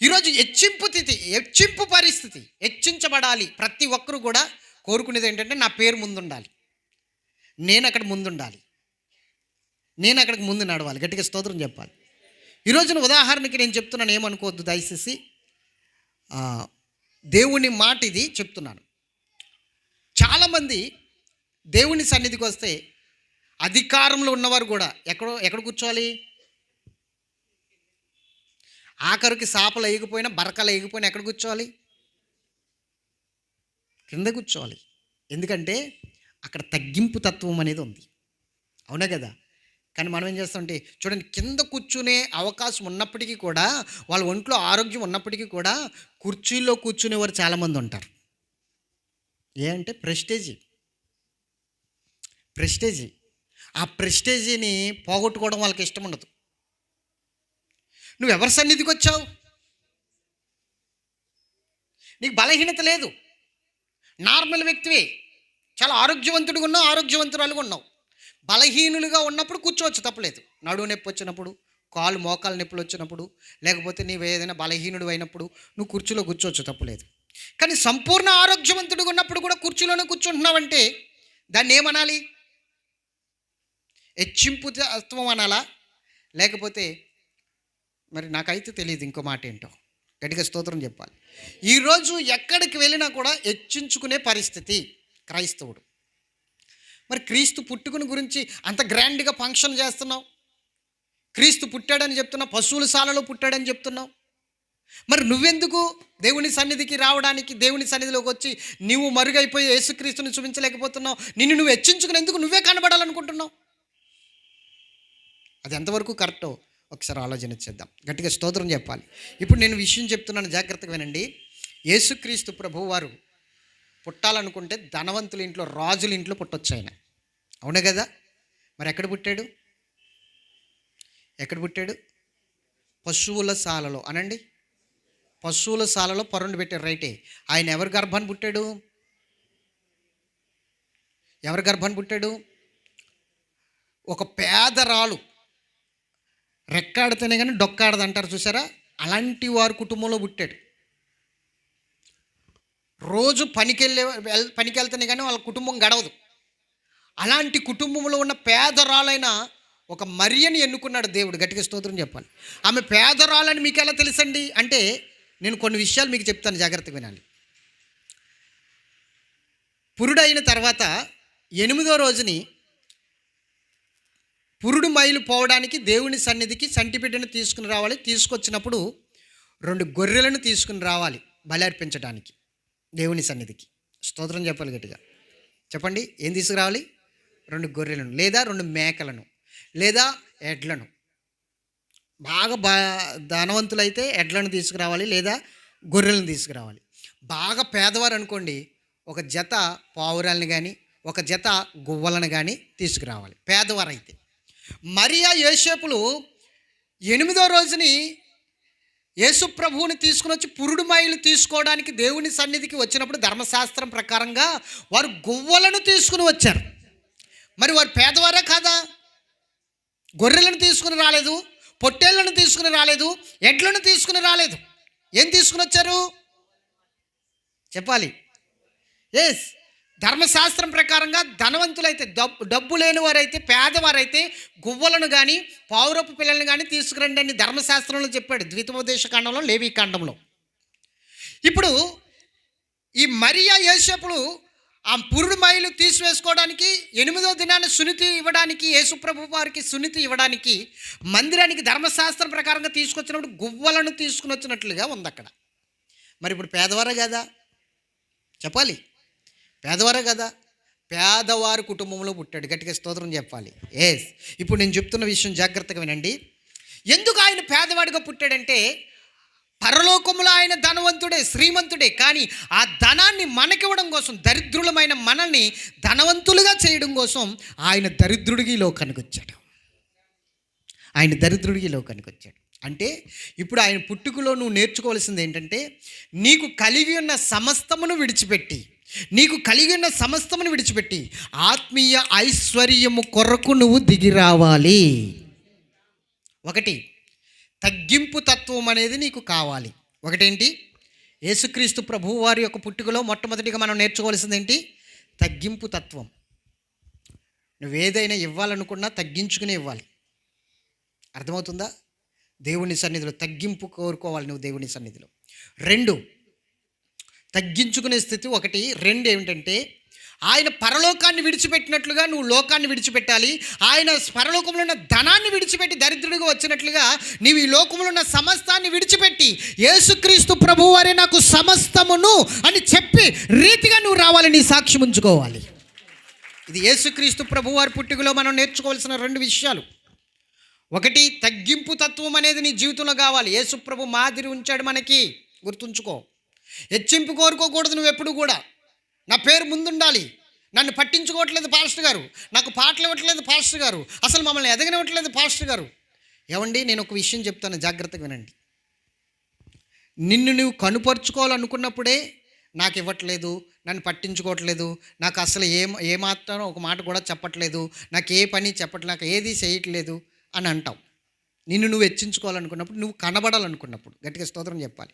Speaker 1: ఈరోజు హెచ్చింపు పరిస్థితి, హెచ్చించబడాలి. ప్రతి ఒక్కరు కూడా కోరుకునేది ఏంటంటే నా పేరు ముందుండాలి, నేను అక్కడ ముందుండాలి, నేను అక్కడికి ముందు నడవాలి. గట్టిగా స్తోత్రం చెప్పాలి. ఈరోజున ఉదాహరణకి నేను చెప్తున్నాను, ఏమనుకోవద్దు దయచేసి. దేవుని మాట ఇది చెప్తున్నాను. చాలామంది దేవుని సన్నిధికి వస్తే అధికారంలో ఉన్నవారు కూడా ఎక్కడ కూర్చోవాలి? ఆఖరికి సాపలు వేయకపోయినా బరకలు వేయకపోయినా ఎక్కడ కూర్చోవాలి? కింద కూర్చోవాలి. ఎందుకంటే అక్కడ తగ్గింపు తత్వం అనేది ఉంది. అవునా కదా? కానీ మనం ఏం చేస్తామంటే చూడండి, కింద కూర్చునే అవకాశం ఉన్నప్పటికీ కూడా, వాళ్ళ ఒంట్లో ఆరోగ్యం ఉన్నప్పటికీ కూడా కుర్చీల్లో కూర్చునేవారు చాలామంది ఉంటారు. అంటే ప్రెస్టేజీ. ఆ ప్రెస్టేజీని పోగొట్టుకోవడం వాళ్ళకి ఇష్టం ఉండదు. నువ్వు ఎవరి సన్నిధికి వచ్చావు? నీకు బలహీనత లేదు, నార్మల్ వ్యక్తివే, చాలా ఆరోగ్యవంతుడిగా ఉన్నావు, ఆరోగ్యవంతురాలుగా ఉన్నావు. బలహీనులుగా ఉన్నప్పుడు కూర్చోవచ్చు, తప్పలేదు. నడువు నొప్పి వచ్చినప్పుడు, కాలు మోకాలు నొప్పులు వచ్చినప్పుడు, లేకపోతే నీవు ఏదైనా బలహీనుడు అయినప్పుడు నువ్వు కుర్చీలో కూర్చోవచ్చు, తప్పలేదు. కానీ సంపూర్ణ ఆరోగ్యవంతుడిగా ఉన్నప్పుడు కూడా కుర్చీలోనే కూర్చుంటున్నావంటే దాన్ని ఏమనాలి? హెచ్చింపు తత్వం అనాలా? లేకపోతే మరి నాకైతే తెలియదు ఇంకో మాట ఏంటో. గట్టిగా స్తోత్రం చెప్పాలి. ఈరోజు ఎక్కడికి వెళ్ళినా కూడా హెచ్చించుకునే పరిస్థితి క్రైస్తవుడు. మరి క్రీస్తు పుట్టుకుని గురించి అంత గ్రాండ్గా ఫంక్షన్ చేస్తున్నావు, క్రీస్తు పుట్టాడని చెప్తున్నావు, పశువుల శాలలో పుట్టాడని చెప్తున్నావు. మరి నువ్వెందుకు దేవుని సన్నిధికి రావడానికి, దేవుని సన్నిధిలోకి వచ్చి నువ్వు మరుగైపోయి యేసుక్రీస్తుని చూపించలేకపోతున్నావు? నిన్ను నువ్వు హెచ్చించుకుని ఎందుకు నువ్వే కనబడాలనుకుంటున్నావు? అది ఎంతవరకు కరెక్టో ఒకసారి ఆలోచన చేద్దాం. గట్టిగా స్తోత్రం చెప్పాలి. ఇప్పుడు నేను విషయం చెప్తున్నాను, జాగ్రత్తగా వినండి. యేసుక్రీస్తు ప్రభువు వారు పుట్టాలనుకుంటే ధనవంతుల ఇంట్లో, రాజుల ఇంట్లో పుట్టొచ్చు ఆయన. అవునే కదా? మరి ఎక్కడ పుట్టాడు? పశువుల శాలలో అనండి. పశువుల శాలలో పరుండు పెట్టారు, రైటే. ఆయన ఎవరి గర్భాన్ని పుట్టాడు? ఒక పేదరాలు, రెక్కాడితేనే కానీ డొక్కాడదు అంటారు చూసారా, అలాంటి వారి కుటుంబంలో పుట్టాడు. రోజు పనికి వెళ్తేనే కానీ వాళ్ళ కుటుంబం గడవదు. అలాంటి కుటుంబంలో ఉన్న పేదరాలైన ఒక మరియని ఎన్నుకున్నాడు దేవుడు. గట్టిగా స్తోత్రం చెప్పాలి. ఆమె పేదరాలని మీకు ఎలా తెలుసండి అంటే, నేను కొన్ని విషయాలు మీకు చెప్తాను, జాగ్రత్తగా వినాలి. పురుడైన తర్వాత 8వ రోజుని పురుడు మైలు పోవడానికి దేవుని సన్నిధికి సంటిబిడ్డను తీసుకుని రావాలి. తీసుకొచ్చినప్పుడు 2 గొర్రెలను తీసుకుని రావాలి బలి అర్పించడానికి దేవుని సన్నిధికి. స్తోత్రం చెప్పాలి గట్టిగా. చెప్పండి, ఏం తీసుకురావాలి? 2 గొర్రెలను, లేదా 2 మేకలను, లేదా ఎడ్లను. బాగా ధనవంతులైతే ఎడ్లను తీసుకురావాలి, లేదా గొర్రెలను తీసుకురావాలి. బాగా పేదవారు అనుకోండి, ఒక జత పావురాలను కానీ, ఒక జత గువ్వలను కానీ తీసుకురావాలి, పేదవారు అయితే. మరియా యోసేపులు 8వ రోజుని యేసు ప్రభువుని తీసుకుని వచ్చి పురుడు మైలు తీసుకోవడానికి దేవుని సన్నిధికి వచ్చినప్పుడు ధర్మశాస్త్రం ప్రకారంగా వారు గువ్వలను తీసుకుని వచ్చారు. మరి వారు పేదవారే కాదా? గొర్రెలను తీసుకుని రాలేదు, పొట్టేళ్లను తీసుకుని రాలేదు, ఎడ్లను తీసుకుని రాలేదు. ఏం తీసుకుని వచ్చారు చెప్పాలి? ఎస్, ధర్మశాస్త్రం ప్రకారంగా ధనవంతులైతే, డబ్బు లేని వారైతే, పేదవారైతే గువ్వలను కానీ పావురపు పిల్లలను కానీ తీసుకురండి అని ధర్మశాస్త్రంలో చెప్పాడు, ద్వితీయోపదేశ కాండంలో, లేవీ కాండంలో. ఇప్పుడు ఈ మరియా యోసేపులు ఆ పురుడు మైలు తీసివేసుకోవడానికి 8వ దినాన్ని సున్నతి ఇవ్వడానికి, యేసుప్రభు వారికి సున్నతి ఇవ్వడానికి మందిరానికి ధర్మశాస్త్రం ప్రకారంగా తీసుకొచ్చినప్పుడు గువ్వలను తీసుకుని వచ్చినట్లుగా ఉంది అక్కడ. మరి ఇప్పుడు పేదవారే కదా చెప్పాలి? పేదవారే కదా? పేదవారి కుటుంబంలో పుట్టాడు. గట్టిగా స్తోత్రం చెప్పాలి. ఎస్, ఇప్పుడు నేను చెప్తున్న విషయం జాగ్రత్తగా వినండి. ఎందుకు ఆయన పేదవాడిగా పుట్టాడంటే, పరలోకములో ఆయన ధనవంతుడే, శ్రీమంతుడే. కానీ ఆ ధనాన్ని మనకివ్వడం కోసం, దరిద్రులమైన మనల్ని ధనవంతులుగా చేయడం కోసం ఆయన దరిద్రుడికి లోకానికి వచ్చాడు. అంటే ఇప్పుడు ఆయన పుట్టుకలో నువ్వు నేర్చుకోవాల్సింది ఏంటంటే, నీకు కలిగి ఉన్న సమస్తమును విడిచిపెట్టి ఆత్మీయ ఐశ్వర్యము కొరకు నువ్వు దిగి రావాలి. 1 తగ్గింపు తత్వం అనేది నీకు కావాలి. ఒకటేంటి? యేసుక్రీస్తు ప్రభువు వారి యొక్క పుట్టుకలో మొట్టమొదటిగా మనం నేర్చుకోవాల్సింది ఏంటి? తగ్గింపు తత్వం. నువ్వేదైనా ఇవ్వాలనుకున్నా తగ్గించుకునే ఇవ్వాలి. అర్థమవుతుందా? దేవుని సన్నిధిలో తగ్గింపు కోరుకోవాలి నువ్వు దేవుని సన్నిధిలో. 2, తగ్గించుకునే స్థితి ఒకటి. 2 ఏమిటంటే, ఆయన పరలోకాన్ని విడిచిపెట్టినట్లుగా నువ్వు లోకాన్ని విడిచిపెట్టాలి. ఆయన పరలోకంలో ఉన్న ధనాన్ని విడిచిపెట్టి దరిద్రుడిగా వచ్చినట్లుగా నీవు ఈ లోకంలో ఉన్న సమస్తాన్ని విడిచిపెట్టి యేసుక్రీస్తు ప్రభువారే నాకు సమస్తమును అని చెప్పి రీతిగా నువ్వు రావాలి, నీ సాక్ష్యం ఉంచుకోవాలి. ఇది యేసుక్రీస్తు ప్రభువారి పుట్టుకలో మనం నేర్చుకోవాల్సిన 2 విషయాలు. ఒకటి, తగ్గింపు తత్వం అనేది నీ జీవితంలో కావాలి. యేసు ప్రభు మాదిరి ఉంచాడు మనకి, గుర్తుంచుకో. హెచ్చింపు కోరుకోకూడదు నువ్వు ఎప్పుడు కూడా. నా పేరు ముందుండాలి, నన్ను పట్టించుకోవట్లేదు పాస్టర్ గారు, నాకు పాటలు ఇవ్వట్లేదు పాస్టర్ గారు, అసలు మమ్మల్ని ఎదగనివ్వట్లేదు పాస్టర్ గారు. ఏమండి, నేను ఒక విషయం చెప్తాను, జాగ్రత్తగా వినండి. నిన్ను నువ్వు కనుపరుచుకోవాలనుకున్నప్పుడే నాకు ఇవ్వట్లేదు, నన్ను పట్టించుకోవట్లేదు, నాకు అసలు ఏమాత్రం ఒక మాట కూడా చెప్పట్లేదు, నాకు ఏ పని చెప్పట్లేదు, నాకు ఏది చేయట్లేదు అని అంటావు. నిన్ను నువ్వు హెచ్చించుకోవాలనుకున్నప్పుడు, నువ్వు కనబడాలనుకున్నప్పుడు, గట్టిగా స్తోత్రం చెప్పాలి.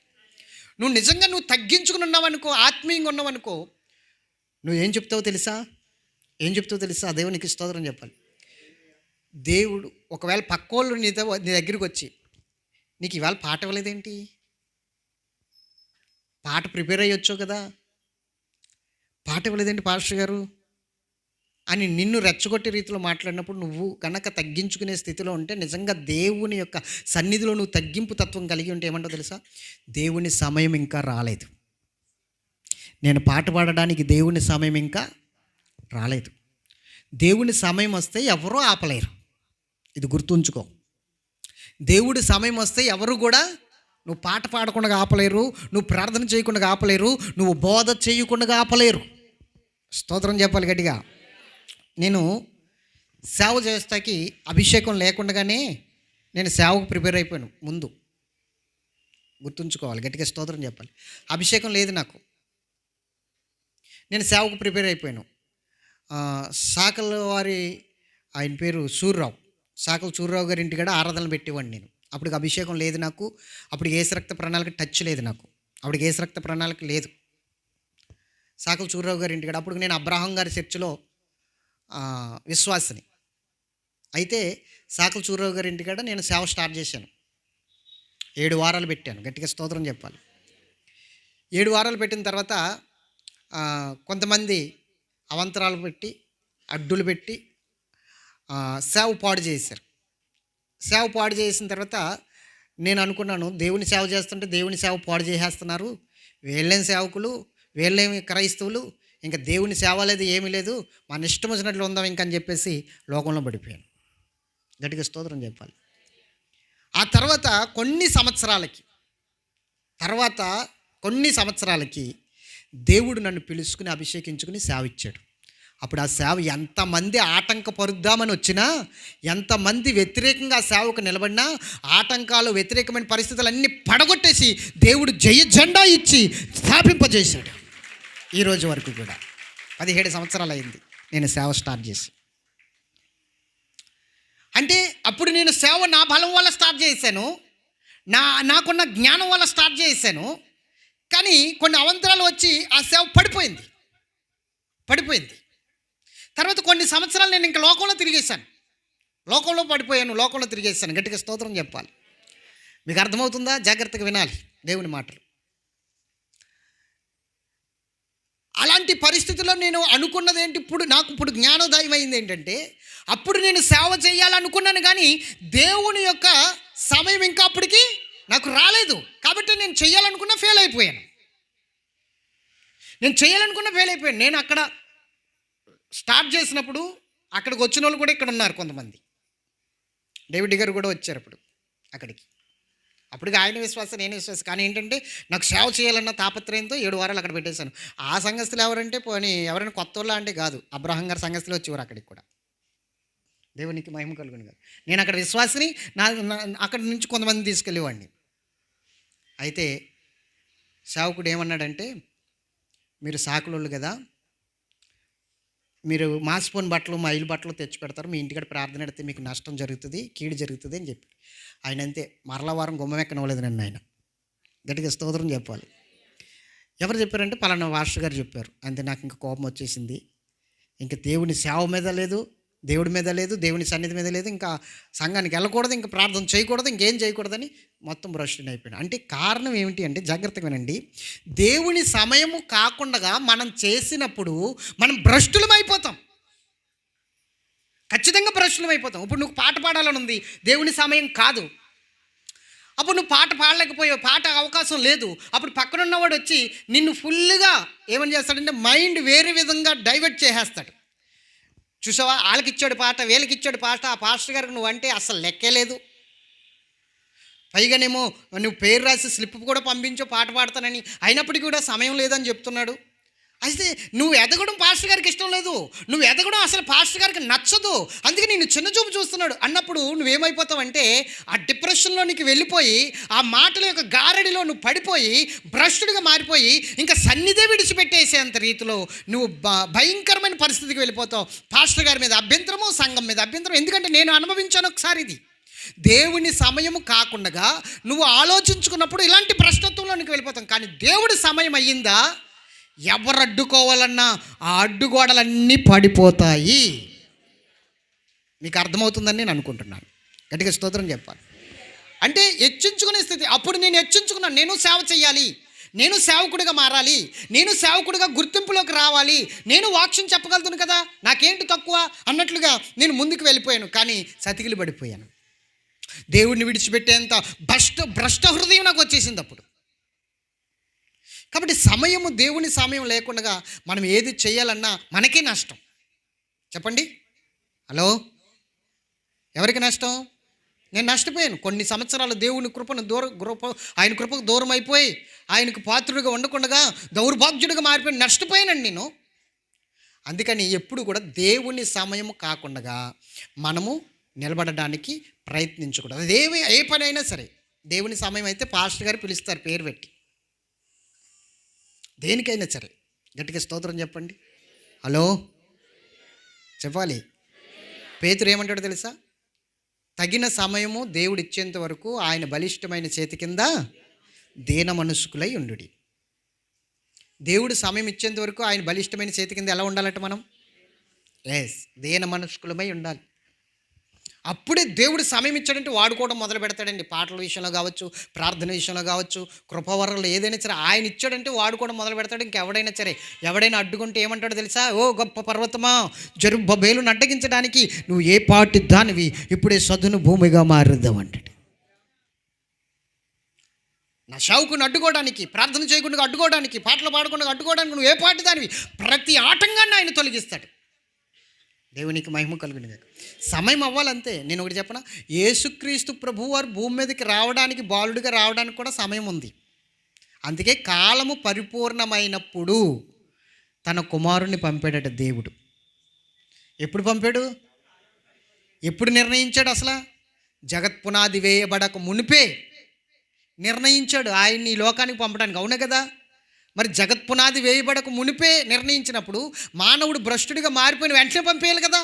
Speaker 1: నువ్వు నిజంగా నువ్వు తగ్గించుకుని ఉన్నావనుకో, ఆత్మీయంగా ఉన్నావనుకో, నువ్వు ఏం చెప్తావో తెలుసా? దేవునికి స్తోత్రం చెప్పాలి. దేవుడు ఒకవేళ పక్కోళ్ళు నీ దగ్గరికి వచ్చి, నీకు ఇవాళ పాట ఇవ్వలేదేంటి, పాట ప్రిపేర్ అయ్యొచ్చో కదా, పాట ఇవ్వలేదేంటి పాస్టర్ గారు అని నిన్ను రెచ్చగొట్టే రీతిలో మాట్లాడినప్పుడు, నువ్వు కనుక తగ్గించుకునే స్థితిలో ఉంటే, నిజంగా దేవుని యొక్క సన్నిధిలో నువ్వు తగ్గింపు తత్వం కలిగి ఉంటే ఏమంటావు తెలుసా? దేవుని సమయం ఇంకా రాలేదు, నేను పాట పాడడానికి దేవుని సమయం ఇంకా రాలేదు. దేవుని సమయం వస్తే ఎవరూ ఆపలేరు, ఇది గుర్తుంచుకో. దేవుడి సమయం వస్తే ఎవరు కూడా నువ్వు పాట పాడకుండా ఆపలేరు, నువ్వు ప్రార్థన చేయకుండా ఆపలేరు, నువ్వు బోధ చేయకుండా ఆపలేరు. స్తోత్రం చెప్పాలి గట్టిగా. నేను సేవ చేస్తాకి అభిషేకం లేకుండానే నేను సేవకు ప్రిపేర్ అయిపోయాను ముందు, గుర్తుంచుకోవాలి, గట్టిగా స్తోత్రం చెప్పాలి. అభిషేకం లేదు నాకు, నేను సేవకు ప్రిపేర్ అయిపోయాను. సాకల వారి ఆయన పేరు సూర్యరావు, సాకల సూర్యరావు గారి ఇంటికాడ ఆరాధనలు పెట్టేవాడిని నేను. అప్పటికి అభిషేకం లేదు నాకు, అప్పటికి ఏసు రక్త ప్రణాళిక టచ్ లేదు నాకు, అప్పటికి ఏసు రక్త ప్రణాళిక లేదు. సాకల సూర్యరావు గారి ఇంటికాడ అప్పుడు నేను అబ్రహాం గారి చర్చిలో విశ్వాసిని. అయితే సాకల సూర్యరావు గారి ఇంటికాడ నేను సేవ స్టార్ట్ చేశాను. 7 వారాలు పెట్టాను, గట్టిగా స్తోత్రం చెప్పాలి. 7 వారాలు పెట్టిన తర్వాత కొంతమంది అవంతరాలు పెట్టి, అడ్డులు పెట్టి సేవ పాడు చేశారు. సేవ పాడు చేసిన తర్వాత నేను అనుకున్నాను, దేవుని సేవ చేస్తుంటే దేవుని సేవ పాడు చేసేస్తున్నారు, వీళ్ళేం సేవకులు, వీళ్ళేమి క్రైస్తవులు, ఇంకా దేవుని సేవ లేదు ఏమీ లేదు, మన ఇష్టం వచ్చినట్లు ఉందాం ఇంకని చెప్పేసి లోకంలో పడిపోయాను. గట్టిగా స్తోత్రం చెప్పాలి. ఆ తర్వాత కొన్ని సంవత్సరాలకి దేవుడు నన్ను పిలుచుకుని అభిషేకించుకుని సేవ ఇచ్చాడు. అప్పుడు ఆ సేవ ఎంతమంది ఆటంకపరుద్దామని వచ్చినా, ఎంతమంది వ్యతిరేకంగా ఆ సేవకు నిలబడినా, ఆటంకాలు వ్యతిరేకమైన పరిస్థితులన్నీ పడగొట్టేసి దేవుడు జయ జెండా ఇచ్చి స్థాపింపజేశాడు. ఈరోజు వరకు కూడా 17 సంవత్సరాలు అయింది నేను సేవ స్టార్ట్ చేసి. అంటే అప్పుడు నేను సేవ నా బలం వల్ల స్టార్ట్ చేశాను, నాకున్న జ్ఞానం వల్ల స్టార్ట్ చేశాను. కానీ కొన్ని అవంతరాలు వచ్చి ఆ సేవ పడిపోయింది. తర్వాత కొన్ని సంవత్సరాలు నేను ఇంకా లోకంలో తిరిగేశాను. గట్టిగా స్తోత్రం చెప్పాలి. మీకు అర్థమవుతుందా? జాగ్రత్తగా వినాలి దేవుని మాటలు. అలాంటి పరిస్థితుల్లో నేను అనుకున్నది ఏంటి, ఇప్పుడు జ్ఞానోదయం అయింది ఏంటంటే, అప్పుడు నేను సేవ చేయాలనుకున్నాను, కానీ దేవుని యొక్క సమయం ఇంకా అప్పటికి నాకు రాలేదు. కాబట్టి నేను చేయాలనుకున్నా ఫెయిల్ అయిపోయాను. నేను అక్కడ స్టార్ట్ చేసినప్పుడు అక్కడికి వచ్చిన వాళ్ళు కూడా ఇక్కడ ఉన్నారు కొంతమంది. డేవిడ్ గారు కూడా వచ్చారు అక్కడికి. అప్పటికి ఆయన విశ్వాసం, నేను విశ్వాసం. కానీ ఏంటంటే నాకు సేవ చేయాలన్న తాపత్రయంతో 7 వారాలు అక్కడ పెట్టేశాను. ఆ సంఘస్థులు ఎవరంటే ఎవరైనా కొత్త వాళ్ళ అంటే కాదు, అబ్రహాం గారి సంఘస్థులు వచ్చేవారు అక్కడికి కూడా. దేవునికి మహిమ కలుగును కాదు. నేను అక్కడ విశ్వాసిని, అక్కడి నుంచి కొంతమంది తీసుకెళ్ళేవాడిని. అయితే సేవకుడు ఏమన్నాడంటే, మీరు సాకులోళ్ళు కదా, మీరు మాసిపోని బట్టలు మైలు బట్టలు తెచ్చి పెడతారు, మీ ఇంటికాడ ప్రార్థన పెడితే మీకు నష్టం జరుగుతుంది, కీడు జరుగుతుంది అని చెప్పి ఆయన అంతే మరలా వారం గుమ్మం ఎక్కనవ్వలేదు నన్ను ఆయన. గట్టిగా స్తోత్రం చెప్పాలి. ఎవరు చెప్పారంటే పలానా వాస్టర్ గారు చెప్పారు. అంతే నాకు ఇంకా కోపం వచ్చేసింది. ఇంకా దేవుని సేవ మీద లేదు, దేవుడి మీద లేదు, దేవుని సన్నిధి మీద లేదు, ఇంకా సంఘానికి వెళ్ళకూడదు, ఇంకా ప్రార్థన చేయకూడదు, ఇంకేం చేయకూడదని మొత్తం భ్రష్టుని అయిపోయాడు. అంటే కారణం ఏమిటి అంటే, జాగ్రత్తగా వినండి, దేవుని సమయము కాకుండా మనం చేసినప్పుడు మనం భ్రష్టులం అయిపోతాం. ఖచ్చితంగా భ్రష్టులం అయిపోతాం. ఇప్పుడు నువ్వు పాట పాడాలని ఉంది, దేవుని సమయం కాదు, అప్పుడు నువ్వు పాట పాడలేకపోయావు, పాట అవకాశం లేదు. అప్పుడు పక్కనున్నవాడు వచ్చి నిన్ను ఫుల్గా ఏమని చేస్తాడంటే మైండ్ వేరే విధంగా డైవర్ట్ చేసేస్తాడు. చూసావా, వాళ్ళకి ఇచ్చాడు పాట, వీళ్ళకి ఇచ్చాడు పాట, ఆ పాస్టర్ గారికి నువ్వు అంటే అసలు లెక్కే లేదు. పైగానేమో నువ్వు పేరు రాసి స్లిప్ కూడా పంపించో పాట పాడతానని, అయినప్పటికీ కూడా సమయం లేదని చెప్తున్నాడు. అయితే నువ్వు ఎదగడం పాస్టర్ గారికి ఇష్టం లేదు, నువ్వు ఎదగడం అసలు పాస్టర్ గారికి నచ్చదు, అందుకే నేను చిన్న చూపు చూస్తున్నాడు అన్నప్పుడు నువ్వేమైపోతావంటే ఆ డిప్రెషన్లో నీకు వెళ్ళిపోయి, ఆ మాటల యొక్క గారడిలో నువ్వు పడిపోయి భ్రష్టుడిగా మారిపోయి ఇంకా సన్నిధే విడిచిపెట్టేసేంత రీతిలో నువ్వు భయంకరమైన పరిస్థితికి వెళ్ళిపోతావు. పాస్టర్ గారి మీద అభ్యంతరము, సంఘం మీద అభ్యంతరం. ఎందుకంటే నేను అనుభవించాను ఒకసారి ఇది. దేవుని సమయము కాకుండా నువ్వు ఆలోచించుకున్నప్పుడు ఇలాంటి భ్రష్టత్వంలోనికి వెళ్ళిపోతాం. కానీ దేవుడి సమయం అయ్యిందా, ఎవరు అడ్డుకోవాలన్నా ఆ అడ్డుగోడలన్నీ పడిపోతాయి. మీకు అర్థమవుతుందని నేను అనుకుంటున్నాను. గట్టిగా స్తోత్రం చెప్పాలి. అంటే హెచ్చించుకునే స్థితి. అప్పుడు నేను హెచ్చించుకున్నాను, నేను సేవ చేయాలి, నేను సేవకుడిగా మారాలి, నేను సేవకుడిగా గుర్తింపులోకి రావాలి, నేను వాక్యం చెప్పగలుగుతాను కదా, నాకేంటి తక్కువ అన్నట్లుగా నేను ముందుకు వెళ్ళిపోయాను. కానీ సతికిలు పడిపోయాను. దేవుడిని విడిచిపెట్టేంత భ్రష్ట హృదయం నాకు వచ్చేసింది అప్పుడు. కాబట్టి సమయము, దేవుని సమయం లేకుండా మనం ఏది చేయాలన్నా మనకే నష్టం. చెప్పండి, హలో, ఎవరికి నష్టం? నేను నష్టపోయాను. కొన్ని సంవత్సరాలు దేవుని ఆయన కృపకు దూరం అయిపోయి ఆయనకు పాత్రుడిగా ఉండకుండా దౌర్భాగ్యుడిగా మారిపోయి నష్టపోయానండి నేను. అందుకని ఎప్పుడు కూడా దేవుని సమయం కాకుండా మనము నిలబడడానికి ప్రయత్నించకూడదు. అది ఏ పని అయినా సరే. దేవుని సమయం అయితే పాస్టర్ గారు పిలుస్తారు పేరు పెట్టి, దేనికైనా సరే. గట్టిగా స్తోత్రం చెప్పండి, హలో చెప్పాలి. పేతురు ఏమంటాడో తెలుసా? తగిన సమయము దేవుడు ఇచ్చేంత వరకు ఆయన బలిష్టమైన చేతి కింద దీన మనస్కులై ఉండుడి. దేవుడు సమయం ఇచ్చేంత వరకు ఆయన బలిష్టమైన చేతి కింద ఎలా ఉండాలంటే మనం దీన మనస్కులమై ఉండాలి. అప్పుడే దేవుడు సమయం ఇచ్చాడంటే వాడుకోవడం మొదలు పెడతాడండి. పాటల విషయంలో కావచ్చు, ప్రార్థన విషయంలో కావచ్చు, కృపవరంలో ఏదైనా సరే ఆయన ఇచ్చాడంటే వాడుకోవడం మొదలు పెడతాడు. ఇంకెవడైనా సరే, ఎవడైనా అడ్డుకుంటే ఏమంటాడో తెలుసా? ఓ గొప్ప పర్వతమా, జెరుబ్బేలును అడ్డగించడానికి నువ్వు ఏ పాటి దానివి, ఇప్పుడే సదును భూమిగా మారుద్దామంటాడు. నా షౌకును అడ్డుకోవడానికి, ప్రార్థన చేయకుండా అడ్డుకోవడానికి, పాటలు పాడకుండా అడ్డుకోవడానికి నువ్వు ఏ పాటి దానివి, ప్రతి ఆటంగాన్ని ఆయన తొలగిస్తాడు. దేవునికి మహిమ కలుగును గాక. సమయం అవ్వాలంతే. నేను ఒకటి చెప్పనా, యేసుక్రీస్తు ప్రభువు వారు భూమి మీదకి రావడానికి, బాలుడిగా రావడానికి కూడా సమయం ఉంది. అందుకే కాలము పరిపూర్ణమైనప్పుడు తన కుమారుణ్ణి పంపాడట దేవుడు. ఎప్పుడు పంపాడు? ఎప్పుడు నిర్ణయించాడు? అసలు జగత్పునాది వేయబడక మునిపే నిర్ణయించాడు ఆయన్ని ఈ లోకానికి పంపడానికి. అవునే కదా? మరి జగత్పునాది వేయబడక మునిపే నిర్ణయించినప్పుడు మానవుడు భ్రష్టుడిగా మారిపోయిన వెంటనే పంపేయాలి కదా.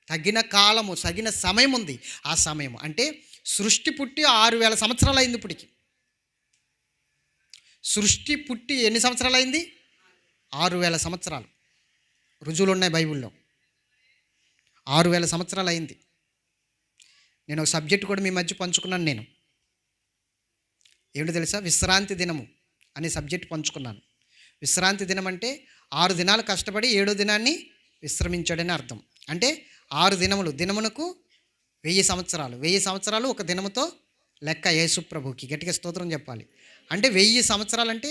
Speaker 1: తగిన కాలము, తగిన సమయం ఉంది. ఆ సమయం అంటే సృష్టి పుట్టి 6000 సంవత్సరాలు అయింది. ఇప్పటికి సృష్టి పుట్టి ఎన్ని సంవత్సరాలు అయింది? 6000 సంవత్సరాలు. రుజువులు ఉన్నాయి బైబిల్లో. 6000 సంవత్సరాలు అయింది. నేను ఒక సబ్జెక్ట్ కూడా మీ మధ్య పంచుకున్నాను. నేను ఏమిటో తెలుసా? విశ్రాంతి దినము అనే సబ్జెక్ట్ పంచుకున్నాను. విశ్రాంతి దినం అంటే 6 దినాలు కష్టపడి 7వ దినాన్ని విశ్రమించాడని అర్థం. అంటే 6 దినములు, దినమునకు 1000 సంవత్సరాలు, 1000 సంవత్సరాలు ఒక దినముతో లెక్క యేసు ప్రభుకి. గట్టిగా స్తోత్రం చెప్పాలి. అంటే 1000 సంవత్సరాలు అంటే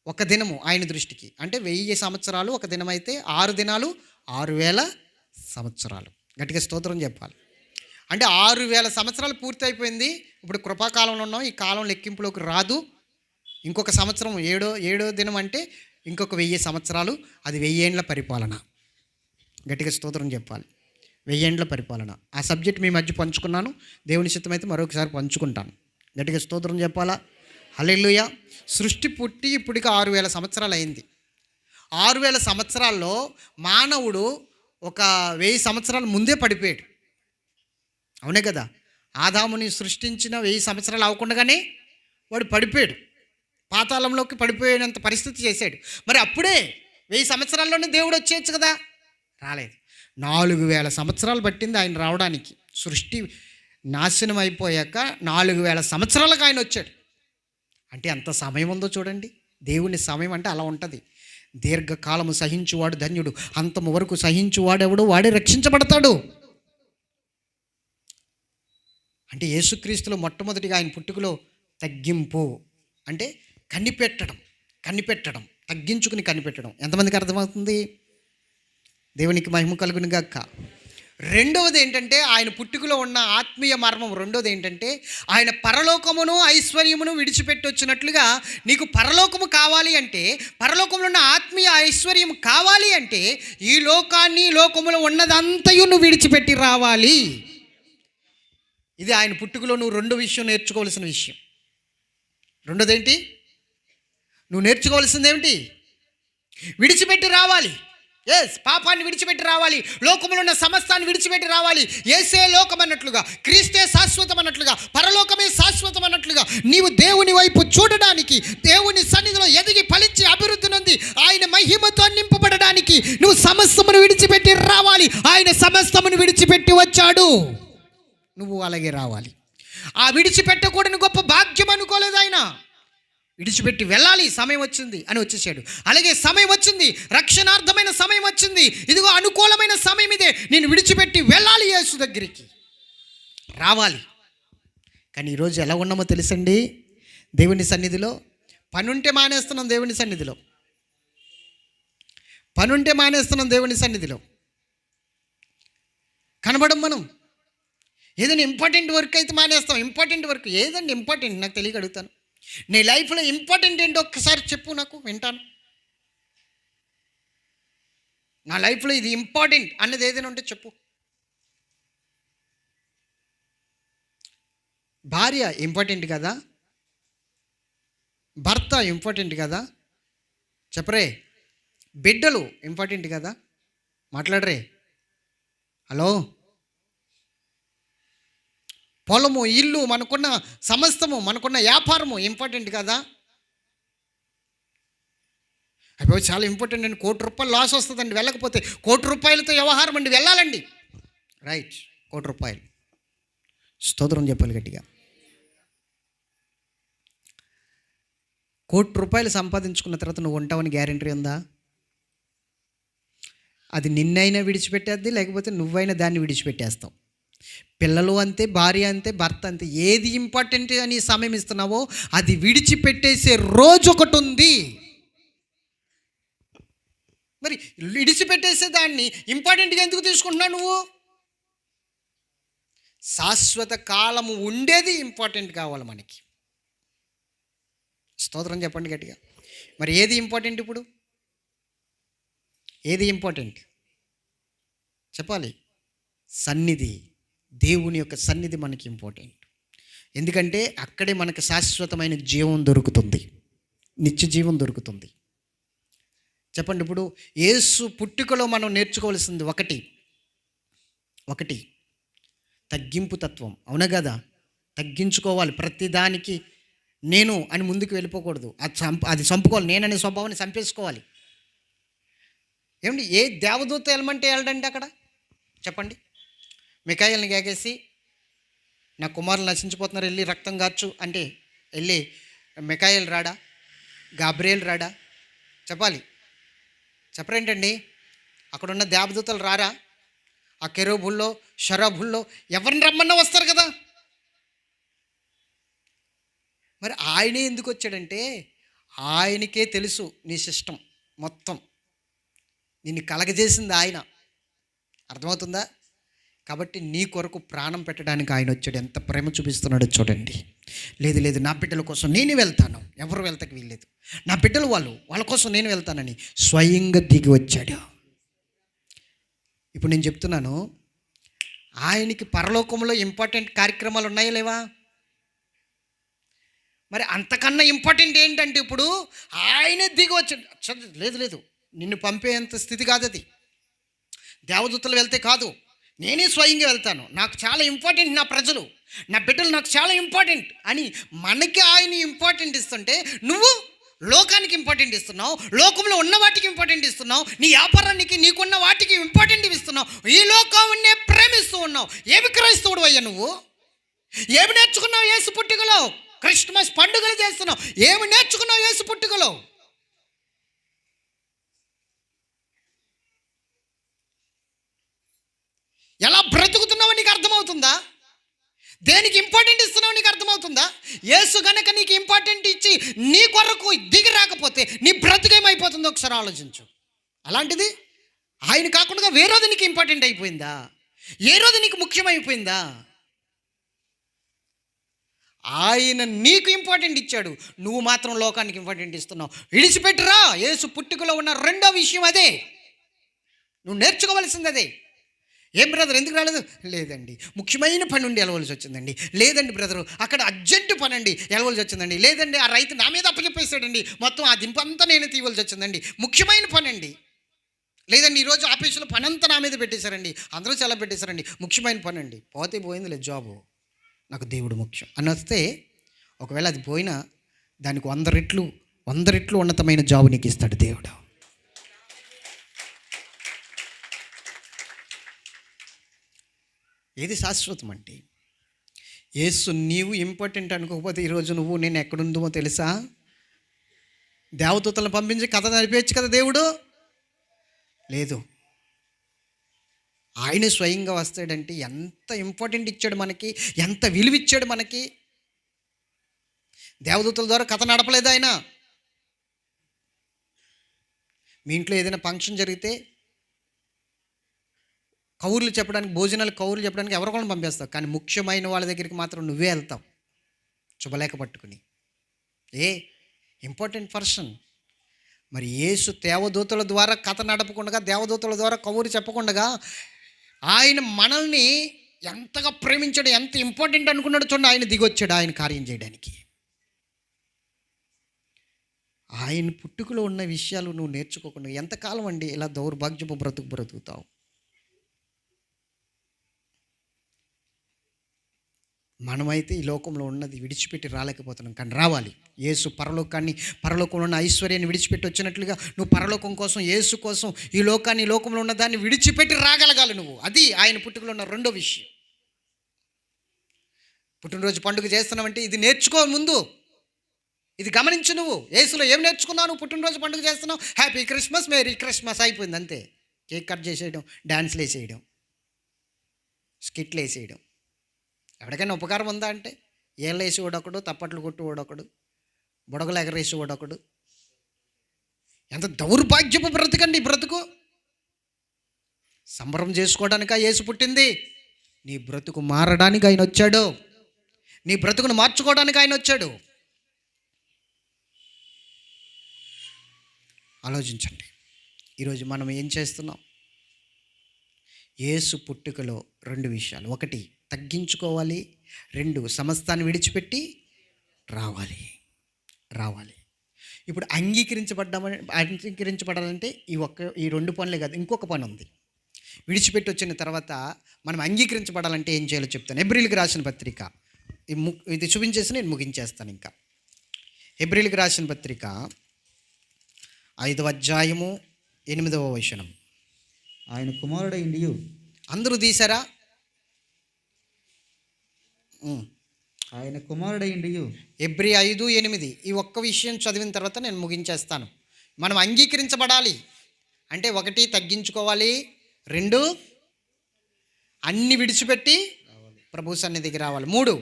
Speaker 1: ఒక దినము ఆయన దృష్టికి. అంటే 1000 సంవత్సరాలు ఒక దినం అయితే 6 దినాలు 6000 సంవత్సరాలు. గట్టిగా స్తోత్రం చెప్పాలి. అంటే 6000 సంవత్సరాలు పూర్తి అయిపోయింది. ఇప్పుడు కృపాకాలంలో ఉన్నాం. ఈ కాలం లెక్కింపులోకి రాదు. ఇంకొక సంవత్సరం, ఏడో దినం అంటే ఇంకొక 1000 సంవత్సరాలు. అది 1000 ఏండ్ల పరిపాలన. గట్టిగా స్తోత్రం చెప్పాలి. 1000 ఏండ్ల పరిపాలన. ఆ సబ్జెక్ట్ మీ మధ్య పంచుకున్నాను. దేవుని చిత్తం అయితే మరొకసారి పంచుకుంటాను. గట్టిగా స్తోత్రం చెప్పాలా. హల్లెలూయా. సృష్టి పుట్టి ఇప్పటికి 6000 సంవత్సరాలు అయింది. 6000 సంవత్సరాల్లో మానవుడు ఒక 1000 సంవత్సరాల ముందే పడిపోయాడు. అవునే కదా? ఆదాముని సృష్టించిన 1000 సంవత్సరాలు అవ్వకుండానే వాడు పడిపోయాడు, పాతాళంలోకి పడిపోయినంత పరిస్థితి చేశాడు. మరి అప్పుడే 1000 సంవత్సరాల్లోనే దేవుడు వచ్చేయచ్చు కదా? రాలేదు. 4000 సంవత్సరాలు పట్టింది ఆయన రావడానికి. సృష్టి నాశనం అయిపోయాక 4000 సంవత్సరాలకు ఆయన వచ్చాడు. అంటే ఎంత సమయం ఉందో చూడండి. దేవుని సమయం అంటే అలా ఉంటుంది. దీర్ఘకాలము సహించువాడు ధన్యుడు, అంతము వరకు సహించువాడెవడు వాడే రక్షించబడతాడు. అంటే యేసుక్రీస్తులో మొట్టమొదటిగా ఆయన పుట్టుకలో తగ్గింపు అంటే కనిపెట్టడం, తగ్గించుకుని కనిపెట్టడం. ఎంతమందికి అర్థమవుతుంది? దేవునికి మహిమ కలుగును గాక. రెండవది ఏంటంటే ఆయన పుట్టుకలో ఉన్న ఆత్మీయ మర్మం. రెండవది ఏంటంటే ఆయన పరలోకమును ఐశ్వర్యమును విడిచిపెట్టి వచ్చినట్లుగా నీకు పరలోకము కావాలి అంటే, పరలోకంలో ఉన్న ఆత్మీయ ఐశ్వర్యం కావాలి అంటే ఈ లోకాన్ని, లోకములో ఉన్నదంతయు నువ్వు విడిచిపెట్టి రావాలి. ఇది ఆయన పుట్టుకలో నువ్వు రెండో విషయం నేర్చుకోవాల్సిన విషయం. రెండోది ఏంటి? నువ్వు నేర్చుకోవాల్సింది ఏమిటి? విడిచిపెట్టి రావాలి. పాపాన్ని విడిచిపెట్టి రావాలి, లోకములో ఉన్న సమస్తాన్ని విడిచిపెట్టి రావాలి. యేసే లోకం అన్నట్లుగా, క్రీస్తే శాశ్వతం అన్నట్లుగా, పరలోకమే శాశ్వతం అన్నట్లుగా నీవు దేవుని వైపు చూడడానికి, దేవుని సన్నిధిలో ఎదిగి ఫలించి అభివృద్ధి నొంది ఆయన మహిమతో నింపబడడానికి నువ్వు సమస్తమును విడిచిపెట్టి రావాలి. ఆయన సమస్తమును విడిచిపెట్టి వచ్చాడు, నువ్వు అలాగే రావాలి. ఆ విడిచిపెట్టకూడని గొప్ప భాగ్యం అనుకోలేదు ఆయన. విడిచిపెట్టి వెళ్ళాలి, సమయం వచ్చింది అని వచ్చేసాడు. అలాగే సమయం వచ్చింది, రక్షణార్థమైన సమయం వచ్చింది. ఇదిగో అనుకూలమైన సమయం ఇదే, నేను విడిచిపెట్టి వెళ్ళాలి, యేసు దగ్గరికి రావాలి. కానీ ఈరోజు ఎలా ఉన్నామో తెలుసండి? దేవుని సన్నిధిలో పనుంటే మానేస్తున్నాం, దేవుని సన్నిధిలో పనుంటే మానేస్తున్నాం, దేవుని సన్నిధిలో కనబడం. మనం ఏదైనా ఇంపార్టెంట్ వర్క్ అయితే మానేస్తాం. ఇంపార్టెంట్ వర్క్ ఏదండి? ఇంపార్టెంట్ నాకు తెలియక అడుగుతాను. నీ లైఫ్లో ఇంపార్టెంట్ ఏంటో ఒక్కసారి చెప్పు, నాకు వింటాను. నా లైఫ్లో ఇది ఇంపార్టెంట్ అన్నది ఏదైనా ఉంటే చెప్పు. భార్య ఇంపార్టెంట్ కదా? భర్త ఇంపార్టెంట్ కదా? చెప్పరే. బిడ్డలు ఇంపార్టెంట్ కదా? మాట్లాడరే. హలో. పొలము, ఇల్లు, మనకున్న సమస్తము, మనకున్న వ్యాపారము ఇంపార్టెంట్ కదా? అవి చాలా ఇంపార్టెంట్ అండి. ₹1,00,00,000 లాస్ వస్తుందండి వెళ్ళకపోతే. ₹1,00,00,000తో వ్యవహారం అండి, వెళ్ళాలండి. రైట్, ₹1,00,00,000 స్తోత్రం చెప్పాలి గట్టిగా. ₹1,00,00,000 సంపాదించుకున్న తర్వాత నువ్వు ఉంటావని గ్యారెంటీ ఉందా? అది నిన్నైనా విడిచిపెట్టేద్ది, లేకపోతే నువ్వైనా దాన్ని విడిచిపెట్టేస్తావు. పిల్లలు అంతే, భార్య అంతే, భర్త అంతే. ఏది ఇంపార్టెంట్ అని సమయం ఇస్తున్నావో అది విడిచిపెట్టేసే రోజు ఒకటి ఉంది. మరి విడిచిపెట్టేసే దాన్ని ఇంపార్టెంట్గా ఎందుకు తీసుకుంటున్నావు నువ్వు? శాశ్వత కాలము ఉండేది ఇంపార్టెంట్ కావాలి మనకి. స్తోత్రం చెప్పండి గట్టిగా. మరి ఏది ఇంపార్టెంట్ ఇప్పుడు? ఏది ఇంపార్టెంట్ చెప్పాలి? సన్నిధి, దేవుని యొక్క సన్నిధి మనకి ఇంపార్టెంట్. ఎందుకంటే అక్కడే మనకు శాశ్వతమైన జీవం దొరుకుతుంది, నిత్య జీవం దొరుకుతుంది. చెప్పండి. ఇప్పుడు యేసు పుట్టుకలో మనం నేర్చుకోవాల్సింది ఒకటి తగ్గింపు తత్వం. అవునా కదా? తగ్గించుకోవాలి. ప్రతిదానికి నేను అని ముందుకు వెళ్ళిపోకూడదు. అది చంపుకోవాలి. నేననే స్వభావాన్ని చంపేసుకోవాలి. ఏమండి, ఏ దేవదూత వెళ్ళమంటే వెళ్ళడండి అక్కడ? చెప్పండి. మిఖాయేలుని కేకేసి నా కుమారులు నశించిపోతున్నారు, వెళ్ళి రక్తం గార్చు అంటే వెళ్ళి మిఖాయేలు రాడా? గాబ్రియేల్ రాడా? చెప్పాలి. చెప్పరేంటండి? అక్కడున్న దేవదూతలు రారా? ఆ కెరూబుల్లో, షరాబుల్లో ఎవరిని రమ్మన్నా వస్తారు కదా. మరి ఆయనే ఎందుకు వచ్చాడంటే ఆయనకే తెలుసు నీ సిస్టం మొత్తం, నిన్ను కలగజేసింది ఆయన. అర్థమవుతుందా? కాబట్టి నీ కొరకు ప్రాణం పెట్టడానికి ఆయన వచ్చాడు. ఎంత ప్రేమ చూపిస్తున్నాడో చూడండి. లేదు నా బిడ్డల కోసం నేను వెళ్తాను, ఎవరు వెళ్తాకి వీల్లేదు, నా బిడ్డలు వాళ్ళ కోసం నేను వెళ్తానని స్వయంగా దిగి వచ్చాడు. ఇప్పుడు నేను చెప్తున్నాను, ఆయనకి పరలోకంలో ఇంపార్టెంట్ కార్యక్రమాలు ఉన్నాయా లేవా? మరి అంతకన్నా ఇంపార్టెంట్ ఏంటంటే ఇప్పుడు ఆయనే దిగి వచ్చాడు. లేదు నిన్ను పంపేంత స్థితి కాదు అది. దేవదూతలు వెళ్తే కాదు, నేనే స్వయంగా వెళ్తాను. నాకు చాలా ఇంపార్టెంట్ నా ప్రజలు, నా బిడ్డలు నాకు చాలా ఇంపార్టెంట్ అని మనకి ఆయన ఇంపార్టెంట్ ఇస్తుంటే, నువ్వు లోకానికి ఇంపార్టెంట్ ఇస్తున్నావు, లోకంలో ఉన్న వాటికి ఇంపార్టెంట్ ఇస్తున్నావు, నీ వ్యాపారానికి నీకున్న వాటికి ఇంపార్టెంట్ ఇస్తున్నావు, ఈ లోకాన్నే ప్రేమిస్తూ ఉన్నావు. ఏమి క్రైస్తవుడు అయ్యా నువ్వు? ఏమి నేర్చుకున్నావు యేసు పుట్టుకలో? క్రిస్మస్ పండుగలు చేస్తున్నావు, ఏమి నేర్చుకున్నావు యేసు పుట్టుకలో? ఎలా బ్రతుకుతున్నావో నీకు అర్థమవుతుందా? దేనికి ఇంపార్టెంట్ ఇస్తున్నావు నీకు అర్థమవుతుందా? యేసు గనక నీకు ఇంపార్టెంట్ ఇచ్చి నీ కొరకు దిగి రాకపోతే నీ బ్రతుకేమైపోతుందో ఒకసారి ఆలోచించు. అలాంటిది ఆయన కాకుండా వేరేది నీకు ఇంపార్టెంట్ అయిపోయిందా? ఏ రోజు నీకు ముఖ్యమైపోయిందా? ఆయన నీకు ఇంపార్టెంట్ ఇచ్చాడు, నువ్వు మాత్రం లోకానికి ఇంపార్టెంట్ ఇస్తున్నావు. విడిచిపెట్టురా. యేసు పుట్టుకలో ఉన్న రెండో విషయం అదే. నువ్వు నేర్చుకోవలసింది అదే. ఏం బ్రదర్ ఎందుకు రాలేదు? లేదండి ముఖ్యమైన పని ఉండి వెళ్ళవలసి వచ్చిందండి. లేదండి బ్రదరు అక్కడ అర్జెంటు పని అండి వెళ్ళవలసి వచ్చిందండి. లేదండి ఆ రైతు నా మీద అప్పచెప్పేసాడండి, మొత్తం ఆ దింపంతా నేనే తీయవలసి వచ్చిందండి. ముఖ్యమైన పని అండి. లేదండి ఈరోజు ఆఫీసులో పని అంతా నా మీద పెట్టేశారండి, అందరూ చాలా పెట్టేశారండి, ముఖ్యమైన పని అండి. పోతే పోయింది లేదు, జాబు నాకు దేవుడు ముఖ్యం అని వస్తే, ఒకవేళ అది పోయినా దానికి 100 రెట్లు ఉన్నతమైన జాబు నీకు ఇస్తాడు దేవుడు. ఏది శాశ్వతం అంటే, యేసు నీవు ఇంపార్టెంట్ అనుకోకపోతే ఈరోజు నువ్వు నేను ఎక్కడుందో తెలుసా? దేవదూతలను పంపించి కథ నడిపేయచ్చు కదా దేవుడు. లేదు, ఆయన స్వయంగా వస్తాడంటే ఎంత ఇంపార్టెంట్ ఇచ్చాడు మనకి, ఎంత విలువ ఇచ్చాడు మనకి. దేవదూతల ద్వారా కథ నడపలేదు ఆయన. మీ ఇంట్లో ఏదైనా ఫంక్షన్ జరిగితే కౌర్లు చెప్పడానికి, భోజనాలు కౌర్లు చెప్పడానికి ఎవరికొకరిని పంపిస్తావు, కానీ ముఖ్యమైన వాళ్ళ దగ్గరికి మాత్రం నువ్వే వెళ్తావు శుభలేఖ పట్టుకుని. Important person. మరి యేసు దేవదూతల ద్వారా కథ నడపకుండా, దేవదూతల ద్వారా కౌరు చెప్పకుండా ఆయన మనల్ని ఎంతగా ప్రేమించాడు, ఎంత ఇంపార్టెంట్ అనుకున్నాడు చూడండి. ఆయన దిగొచ్చాడు ఆయన కార్యం చేయడానికి. ఆయన పుట్టుకలో ఉన్న విషయాలు నువ్వు నేర్చుకోకుండా ఎంతకాలం అండి ఇలా దౌర్భాగ్యపు బ్రతుకుతావు? మనమైతే ఈ లోకంలో ఉన్నది విడిచిపెట్టి రాలేకపోతున్నాం, కానీ రావాలి. యేసు పరలోకంలో ఉన్న ఐశ్వర్యాన్ని విడిచిపెట్టి వచ్చినట్లుగా నువ్వు పరలోకం కోసం, యేసు కోసం ఈ లోకంలో ఉన్న దాన్ని విడిచిపెట్టి రాగలగాలి నువ్వు. అది ఆయన పుట్టుకలో ఉన్న రెండో విషయం. పుట్టినరోజు పండుగ చేస్తున్నావంటే ఇది నేర్చుకో ముందు, ఇది గమనించు. నువ్వు యేసులో ఏం నేర్చుకున్నావు? నువ్వు పుట్టినరోజు పండుగ చేస్తున్నావు, హ్యాపీ క్రిస్మస్, మేరీ క్రిస్మస్ అయిపోయింది అంతే. కేక్ కట్ చేసేయడం, డ్యాన్స్లు వేసేయడం, స్కిట్లు వేసేయడం. ఎవరికైనా ఉపకారం ఉందా అంటే, ఏళ్ళు వేసి ఓడొకడు, తప్పట్లు కొట్టు ఓడొకడు, బుడగలు ఎగరేసి ఓడొకడు. ఎంత దౌర్భాగ్యపు బ్రతుకండి ఈ బ్రతుకు. సంబరం చేసుకోవడానికా యేసు పుట్టింది? నీ బ్రతుకు మారడానికి ఆయన వచ్చాడు, నీ బ్రతుకును మార్చుకోవడానికి ఆయన వచ్చాడు. ఆలోచించండి, ఈరోజు మనం ఏం చేస్తున్నాం? యేసు పుట్టుకలో 2 విషయాలు. 1 తగ్గించుకోవాలి, 2 సమస్తాన్ని విడిచిపెట్టి రావాలి. ఇప్పుడు అంగీకరించబడాలంటే ఈ 2 పనులే కాదు, ఇంకొక పని ఉంది. విడిచిపెట్టి వచ్చిన తర్వాత మనం అంగీకరించబడాలంటే ఏం చేయాలో చెప్తాను. హెబ్రీయులకు రాసిన పత్రిక, ఇది చూపించేసి నేను ముగించేస్తాను. ఇంకా హెబ్రీయులకు రాసిన పత్రిక 5వ అధ్యాయము 8వ వచనం.
Speaker 2: ఆయన కుమారుడైండియు.
Speaker 1: అందరూ తీశారా?
Speaker 2: ఆయన కుమారుడైండియు.
Speaker 1: హెబ్రీ 5:8 ఈ ఒక్క విషయం చదివిన తర్వాత నేను ముగించేస్తాను. మనం అంగీకరించబడాలి అంటే 1 తగ్గించుకోవాలి, 2 అన్ని విడిచిపెట్టి ప్రభు సన్నిధికి రావాలి, 3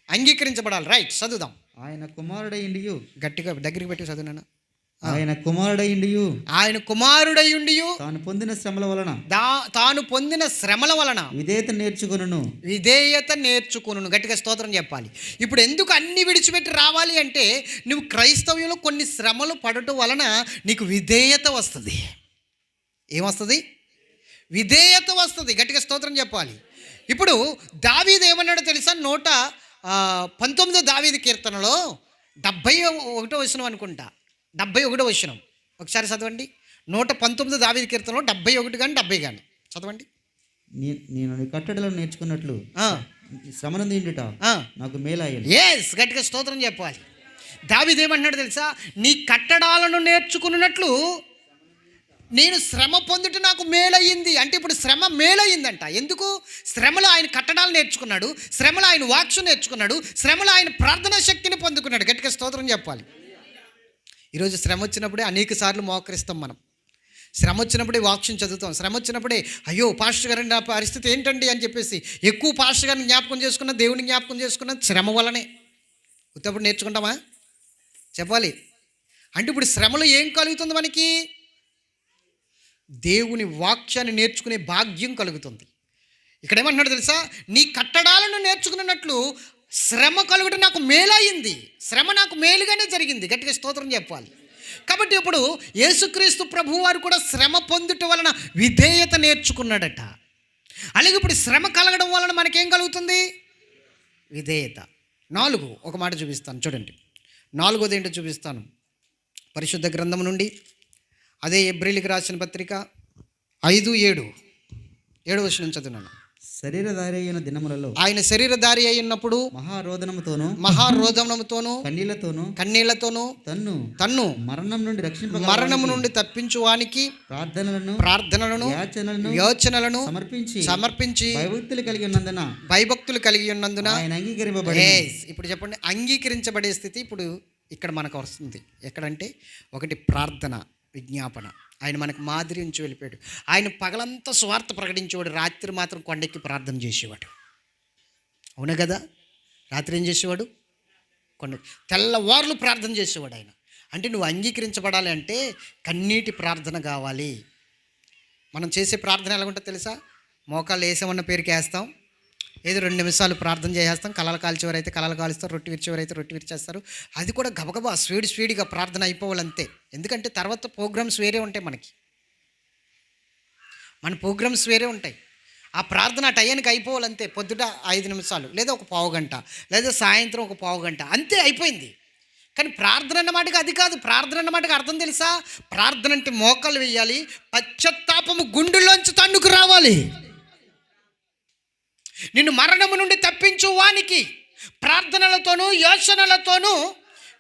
Speaker 1: అంగీకరించబడాలి. రైట్, చదువుదాం.
Speaker 2: ఆయన కుమారుడైండియు.
Speaker 1: గట్టిగా దగ్గరికి పెట్టి చదువునా.
Speaker 2: ఆయన కుమారుడైయుండియు తాను పొందిన శ్రమల వలన విధేయత నేర్చుకొనును. గట్టిగా స్తోత్రం చెప్పాలి. ఇప్పుడు ఎందుకు అన్ని విడిచిపెట్టి రావాలి అంటే, నువ్వు క్రైస్తవ్యంలో కొన్ని శ్రమలు పడటం వలన నీకు విధేయత వస్తుంది. ఏమొస్తుంది? విధేయత వస్తుంది. గట్టిగా స్తోత్రం చెప్పాలి. ఇప్పుడు దావీదు ఏమన్నాడో తెలుసా? 119 దావీదు కీర్తనలో 71 వచనం అనుకుంటా, 71వ వచనం. ఒకసారి చదవండి. 119 దావీదు కీర్తనలో 71 కానీ 70 కానీ చదవండి.
Speaker 3: నేను నీ కట్టడలను నేర్చుకున్నట్లు శ్రమనందిండుట నాకు మేలాయను.
Speaker 2: ఎస్, గట్టిగా స్తోత్రం చెప్పాలి. దావీదు ఏమంటున్నాడు తెలుసా? నీ కట్టడాలను నేర్చుకున్నట్లు నేను శ్రమ పొందుట నాకు మేలయ్యింది. అంటే ఇప్పుడు శ్రమ మేలయ్యిందంట. ఎందుకు? శ్రమలో ఆయన కట్టడాలు నేర్చుకున్నాడు, శ్రమలో ఆయన వాక్సు నేర్చుకున్నాడు, శ్రమలో ఆయన ప్రార్థనా శక్తిని పొందుకున్నాడు. గట్టిగా స్తోత్రం చెప్పాలి. ఈరోజు శ్రమ వచ్చినప్పుడే అనేక సార్లు మోకరిస్తాం మనం. శ్రమ వచ్చినప్పుడే వాక్యం చదువుతాం. శ్రమ వచ్చినప్పుడే అయ్యో పాస్టర్ గారు నా పరిస్థితి ఏంటండి అని చెప్పేసి ఎక్కువ పాస్టర్ గారిని జ్ఞాపకం చేసుకున్న, దేవుని జ్ఞాపకం చేసుకున్న శ్రమ వల్లనే. ఉత్తప్పుడు నేర్చుకుంటామా? చెప్పాలి. అంటే ఇప్పుడు శ్రమలో ఏం కలుగుతుంది మనకి? దేవుని వాక్యాన్ని నేర్చుకునే భాగ్యం కలుగుతుంది. ఇక్కడ ఏమంటున్నాడు తెలుసా? నీ కట్టడాలను నేర్చుకున్నట్లు శ్రమ కలుగుట నాకు మేలయింది. శ్రమ నాకు మేలుగానే జరిగింది. గట్టిగా స్తోత్రం చెప్పాలి. కాబట్టి ఇప్పుడు యేసుక్రీస్తు ప్రభువు వారు కూడా శ్రమ పొందుట వలన విధేయత నేర్చుకున్నాడట. అలాగే ఇప్పుడు శ్రమ కలగడం వలన మనకేం కలుగుతుంది? విధేయత. 4 ఒక మాట చూపిస్తాను చూడండి. 4వది ఏంటో చూపిస్తాను. పరిశుద్ధ గ్రంథం నుండి అదే ఎబ్రిలికి రాసిన పత్రిక 5:7 వచనం చదువున్నాను.
Speaker 3: శరీరధారి అయిన దినములలో
Speaker 2: ఆయన శరీరధారి అయినప్పుడు మహారోదనముతోను కన్నీళ్లతోను తన్ను మరణము నుండి తప్పించువానికి ప్రార్థనలను యోచనలను సమర్పించి భయభక్తులు కలిగి ఉన్నందున
Speaker 3: ఆయన అంగీకరింపబడి.
Speaker 2: ఇప్పుడు చెప్పండి, అంగీకరించబడే స్థితి ఇప్పుడు ఇక్కడ మనకు వస్తుంది. ఎక్కడంటే ఒకటి ప్రార్థన, విజ్ఞాపన. ఆయన మనకు మాదిరి నుంచి వెళ్ళిపోయాడు. ఆయన పగలంతా స్వార్థ ప్రకటించేవాడు, రాత్రి మాత్రం కొండెక్కి ప్రార్థన చేసేవాడు. అవునా కదా? రాత్రి ఏం చేసేవాడు? తెల్లవార్లు ప్రార్థన చేసేవాడు ఆయన. అంటే నువ్వు అంగీకరించబడాలి అంటే కన్నీటి ప్రార్థన కావాలి. మనం చేసే ప్రార్థన ఎలా ఉంటుందో తెలుసా? మోకాళ్ళు వేసామన్న పేరుకి వేస్తాం, ఏదో 2 నిమిషాలు ప్రార్థన చేసేస్తాం. కళలు కాల్చేవారైతే కళలు కాలుస్తారు, రొట్టి విరిచేవారైతే రొట్టి విరిచేస్తారు. అది కూడా గబగబా స్పీడ్గా ప్రార్థన అయిపోవాలంతే. ఎందుకంటే తర్వాత ప్రోగ్రామ్స్ వేరే ఉంటాయి మనకి. మన ప్రోగ్రామ్స్ వేరే ఉంటాయి. ఆ ప్రార్థన టయానికి అయిపోవాలంతే. పొద్దుట 5 నిమిషాలు, లేదా ఒక పావు గంట, లేదా సాయంత్రం ఒక పావు గంట, అంతే అయిపోయింది. కానీ ప్రార్థన అన్నమాటకి అది కాదు. ప్రార్థన అన్నమాటకి అర్థం తెలుసా? ప్రార్థన అంటే మోకాలు వేయాలి, పశ్చాత్తాపము గుండెల్లోంచి తన్నుకు రావాలి. నిన్ను మరణము నుండి తప్పించు వానికి ప్రార్థనలతోనూ యోచనలతోనూ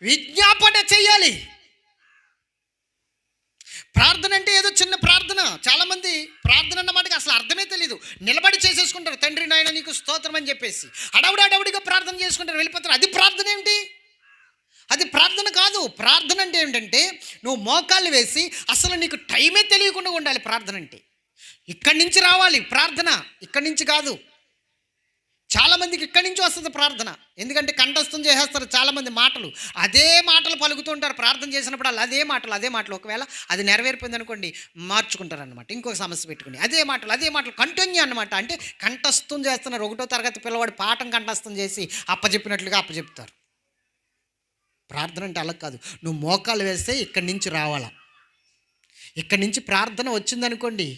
Speaker 2: విజ్ఞాపన చెయ్యాలి. ప్రార్థన అంటే ఏదో చిన్న ప్రార్థన. చాలామంది ప్రార్థన అన్నమాటకి అసలు అర్థమే తెలియదు. నిలబడి చేసేసుకుంటారు, తండ్రి నాయన నీకు స్తోత్రం అని చెప్పేసి అడవుడిగా ప్రార్థన చేసుకుంటారు, వెళ్ళిపోతారు. అది ప్రార్థన ఏమిటి? అది ప్రార్థన కాదు. ప్రార్థన అంటే ఏమిటంటే నువ్వు మోకాళ్ళు వేసి అసలు నీకు టైమే తెలియకుండా ఉండాలి. ప్రార్థన అంటే ఇక్కడి నుంచి రావాలి ప్రార్థన, ఇక్కడి నుంచి కాదు. చాలామందికి ఇక్కడి నుంచి వస్తుంది ప్రార్థన. ఎందుకంటే కంఠస్థం చేసేస్తారు చాలామంది మాటలు, అదే మాటలు పలుకుతుంటారు ప్రార్థన చేసినప్పుడు. అదే మాటలు ఒకవేళ అది నెరవేరిపోయింది అనుకోండి, మార్చుకుంటారు అనమాట. ఇంకొక సమస్య పెట్టుకుని అదే మాటలు కంటిన్యూ అనమాట. అంటే కంఠస్థం చేస్తున్నారు. 1వ తరగతి పిల్లవాడు పాఠం కంఠస్థం చేసి అప్పచెప్పినట్లుగా అప్పచెప్తారు. ప్రార్థన అంటే అలా కాదు. నువ్వు మోకాలు వేస్తే ఇక్కడి నుంచి రావాలా. ఇక్కడి నుంచి ప్రార్థన వచ్చిందనుకోండి,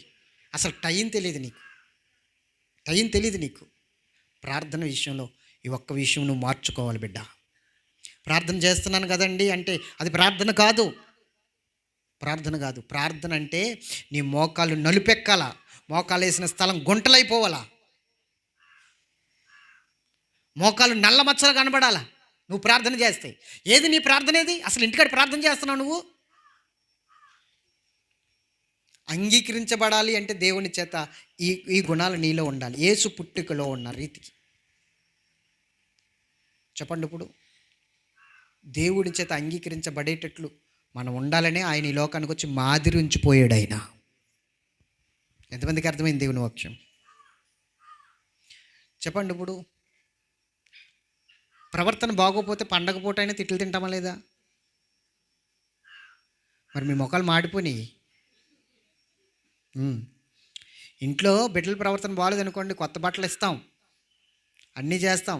Speaker 2: అసలు టైం తెలియదు నీకు. ప్రార్థన విషయంలో ఈ ఒక్క విషయం నువ్వు మార్చుకోవాలి బిడ్డ. ప్రార్థన చేస్తున్నాను కదండి అంటే అది ప్రార్థన కాదు. ప్రార్థన అంటే నీ మోకాలు నలుపెక్కాల, మోకాలు వేసిన స్థలం గుంటలైపోవాలా, మోకాలు నల్ల మచ్చలు కనబడాలా నువ్వు ప్రార్థన చేస్తే. ఏది నీ ప్రార్థన? ఏది అసలు? ఇంటికాడ ప్రార్థన చేస్తున్నావు నువ్వు. అంగీకరించబడాలి అంటే దేవుని చేత ఈ గుణాలు నీలో ఉండాలి. యేసు పుట్టుకలో ఉన్న రీతికి చెప్పండి. ఇప్పుడు దేవుడి చేత అంగీకరించబడేటట్లు మనం ఉండాలనే ఆయన ఈ లోకానికి వచ్చి మాదిరి ఉంచిపోయాడు. ఆయన ఎంతమందికి అర్థమైంది దేవుని వాక్యం? చెప్పండి. ఇప్పుడు ప్రవర్తన బాగోపోతే పండగ పూట అయినా తిట్లు తింటామా లేదా? మరి మీ మొక్కలు మాడిపోయి ఇంట్లో బిడ్డల ప్రవర్తన బాగాలేదనుకోండి, కొత్త బట్టలు ఇస్తాం, అన్నీ చేస్తాం,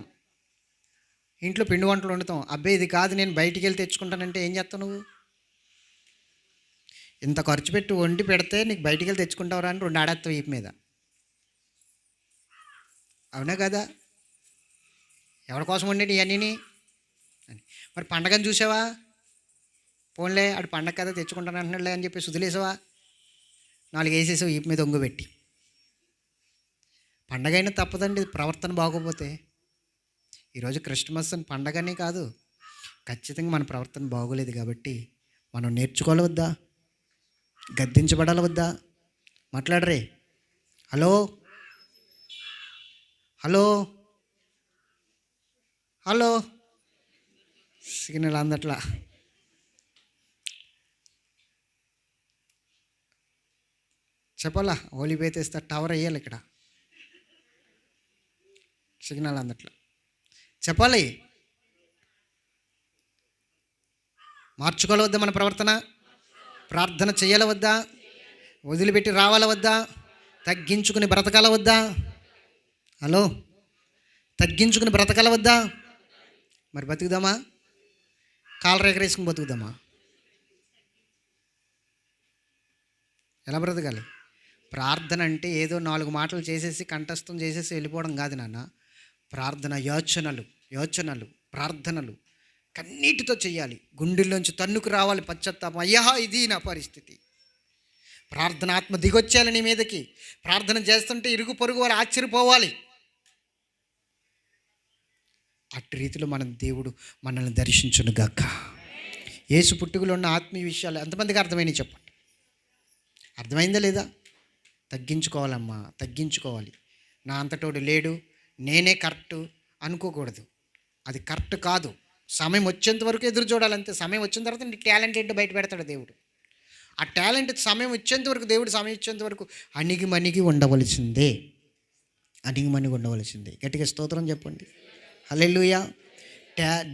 Speaker 2: ఇంట్లో పిండి వంటలు వండుతాం. అబ్బాయి ఇది కాదు నేను బయటికి వెళ్ళి తెచ్చుకుంటానంటే ఏం చేస్తావు నువ్వు? ఇంత ఖర్చు పెట్టి వండి పెడితే నీకు బయటికి వెళ్ళి తెచ్చుకుంటావురా అని 2 ఆడేస్తావు వీపు మీద. అవునా కదా? ఎవరి కోసం వండి ఇవన్నీ అని. మరి పండగను చూసావా? పోన్లే ఆడు పండగ కదా తెచ్చుకుంటాను అంటున్నాడులే అని చెప్పి వదిలేసావా? 4 వేసేసావు ఈపు మీద ఒంగు పండగ అయినా తప్పదండి ప్రవర్తన బాగోపోతే. ఈరోజు క్రిస్మస్ అని పండగనే కాదు, ఖచ్చితంగా మన ప్రవర్తన బాగోలేదు కాబట్టి మనం నేర్చుకోవాలి వద్దా? గద్దించబడాలి వద్దా? మాట్లాడరే. హలో హలో హలో సిగ్నల్ అందట్లా. చెప్పాలా? హోలీ బేత్ వేస్తే టవర్ వేయాలి ఇక్కడ, సిగ్నల్ అందట్లా. చెప్పాలి. మార్చుకోవాలి వద్దా మన ప్రవర్తన? ప్రార్థన చేయాలి వద్దా? వదిలిపెట్టి రావాల వద్దా? తగ్గించుకుని బ్రతకాల వద్దా? హలో, తగ్గించుకుని బ్రతకాల వద్దా? మరి బతుకుదామా? కాలర్ ఎగరేసుకుని బతుకుదామా? ఎలా బ్రతకాలి? ప్రార్థన అంటే ఏదో 4 మాటలు చేసేసి కంఠస్థం చేసేసి వెళ్ళిపోవడం కాదు నాన్న. ప్రార్థన యోచనలు ప్రార్థనలు కన్నీటితో చేయాలి. గుండెల్లోంచి తన్నుకు రావాలి పశ్చాత్తాపం. అయ్యా ఇది నా పరిస్థితి. ప్రార్థన ఆత్మ దిగొచ్చేయాలి నీ మీదకి. ప్రార్థన చేస్తుంటే ఇరుగు పొరుగు వారు ఆశ్చర్యపోవాలి. అట్టి రీతిలో దేవుడు మనల్ని దర్శించునుగాక. యేసు పుట్టుకలో ఉన్న ఆత్మీయ విషయాలు ఎంతమందికి అర్థమైనవి చెప్పండి. అర్థమైందా లేదా? తగ్గించుకోవాలమ్మా, తగ్గించుకోవాలి. నా అంతటోడు లేడు, నేనే కరెక్టు అనుకోకూడదు. అది కరెక్ట్ కాదు. సమయం వచ్చేంత వరకు ఎదురు చూడాలంతే. సమయం వచ్చిన తర్వాత నీ టాలెంట్ ఏంటో బయట పెడతాడు దేవుడు. ఆ టాలెంట్ సమయం వచ్చేంత వరకు, దేవుడు సమయం ఇచ్చేంత వరకు అణిగిమణిగి ఉండవలసిందే. గట్టిగా స్తోత్రం చెప్పండి. హల్లెలూయా.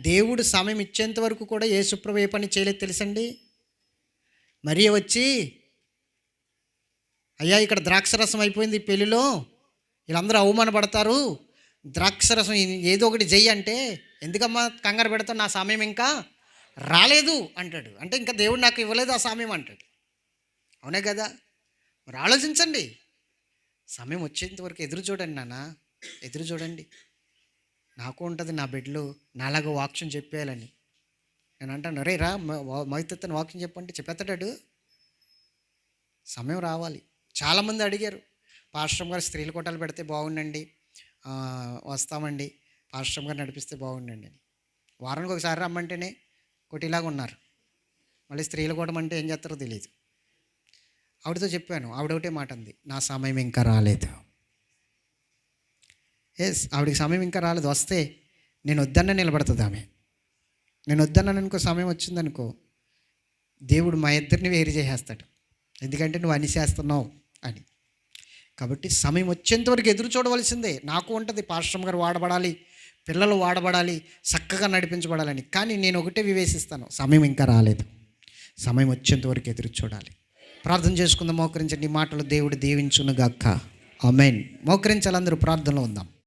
Speaker 2: దేవుడు సమయం ఇచ్చేంత వరకు కూడా యేసుప్రభు ఏ పని చేయలేదు తెలుసండి. మరి వచ్చి అయ్యా ఇక్కడ ద్రాక్షరసం అయిపోయింది పెళ్ళిలో, వీళ్ళందరూ అవమానపడతారు, ద్రాక్షరసం ఏదో ఒకటి చెయ్యి అంటే, ఎందుకమ్మా కంగారు పెడతావు, నా సమయం ఇంకా రాలేదు అంటాడు. అంటే ఇంకా దేవుడు నాకు ఇవ్వలేదు ఆ సమయం అంటాడు. అవునే కదా? మరి ఆలోచించండి. సమయం వచ్చేంత వరకు ఎదురు చూడండి నాన్న, ఎదురు చూడండి. నాకు ఉంటుంది నా బిడ్డలు నాలాగా వాక్యం చెప్పేయాలని. నేను అంటాను, రే రా మైతెత్తని వాక్యం చెప్పంటే చెప్పేస్తాడు. సమయం రావాలి. చాలామంది అడిగారు, పాస్టర్ గారు స్త్రీల కోటాలు పెడితే బాగుండండి, వస్తామండి, పాస్టర్ గారు నడిపిస్తే బాగుండండి అని. వారానికి ఒకసారి రమ్మంటేనే కొట్టిలాగా ఉన్నారు. మళ్ళీ స్త్రీల కోటం అంటే ఏం చేస్తారో తెలియదు. ఆవిడతో చెప్పాను, ఆవిడ ఒకటే మాట అంది, నా సమయం ఇంకా రాలేదు. ఆవిడకి సమయం ఇంకా రాలేదు. వస్తే నేను వద్దన్న నిలబడుతుంది ఆమె. నేను వద్దన్నాను అనుకో, సమయం వచ్చిందనుకో, దేవుడు మా ఇద్దరిని వేరు చేసేస్తాడు. ఎందుకంటే నువ్వు అని చేస్తున్నావు అని. కాబట్టి సమయం వచ్చేంతవరకు ఎదురు చూడవలసిందే. నాకు ఉంటుంది పాస్టర్ గారు వాడబడాలి, పిల్లలు వాడబడాలి, చక్కగా నడిపించబడాలని. కానీ నేను ఒకటే వివేచిస్తాను, సమయం ఇంకా రాలేదు. సమయం వచ్చేంతవరకు ఎదురు చూడాలి. ప్రార్థన చేసుకుందాం. మోకరించండి. ఈ మాటలు దేవుడు దీవించునుగాక. ఆమేన్. మోకరించాలి. అందరూ ప్రార్థనలో ఉందాం.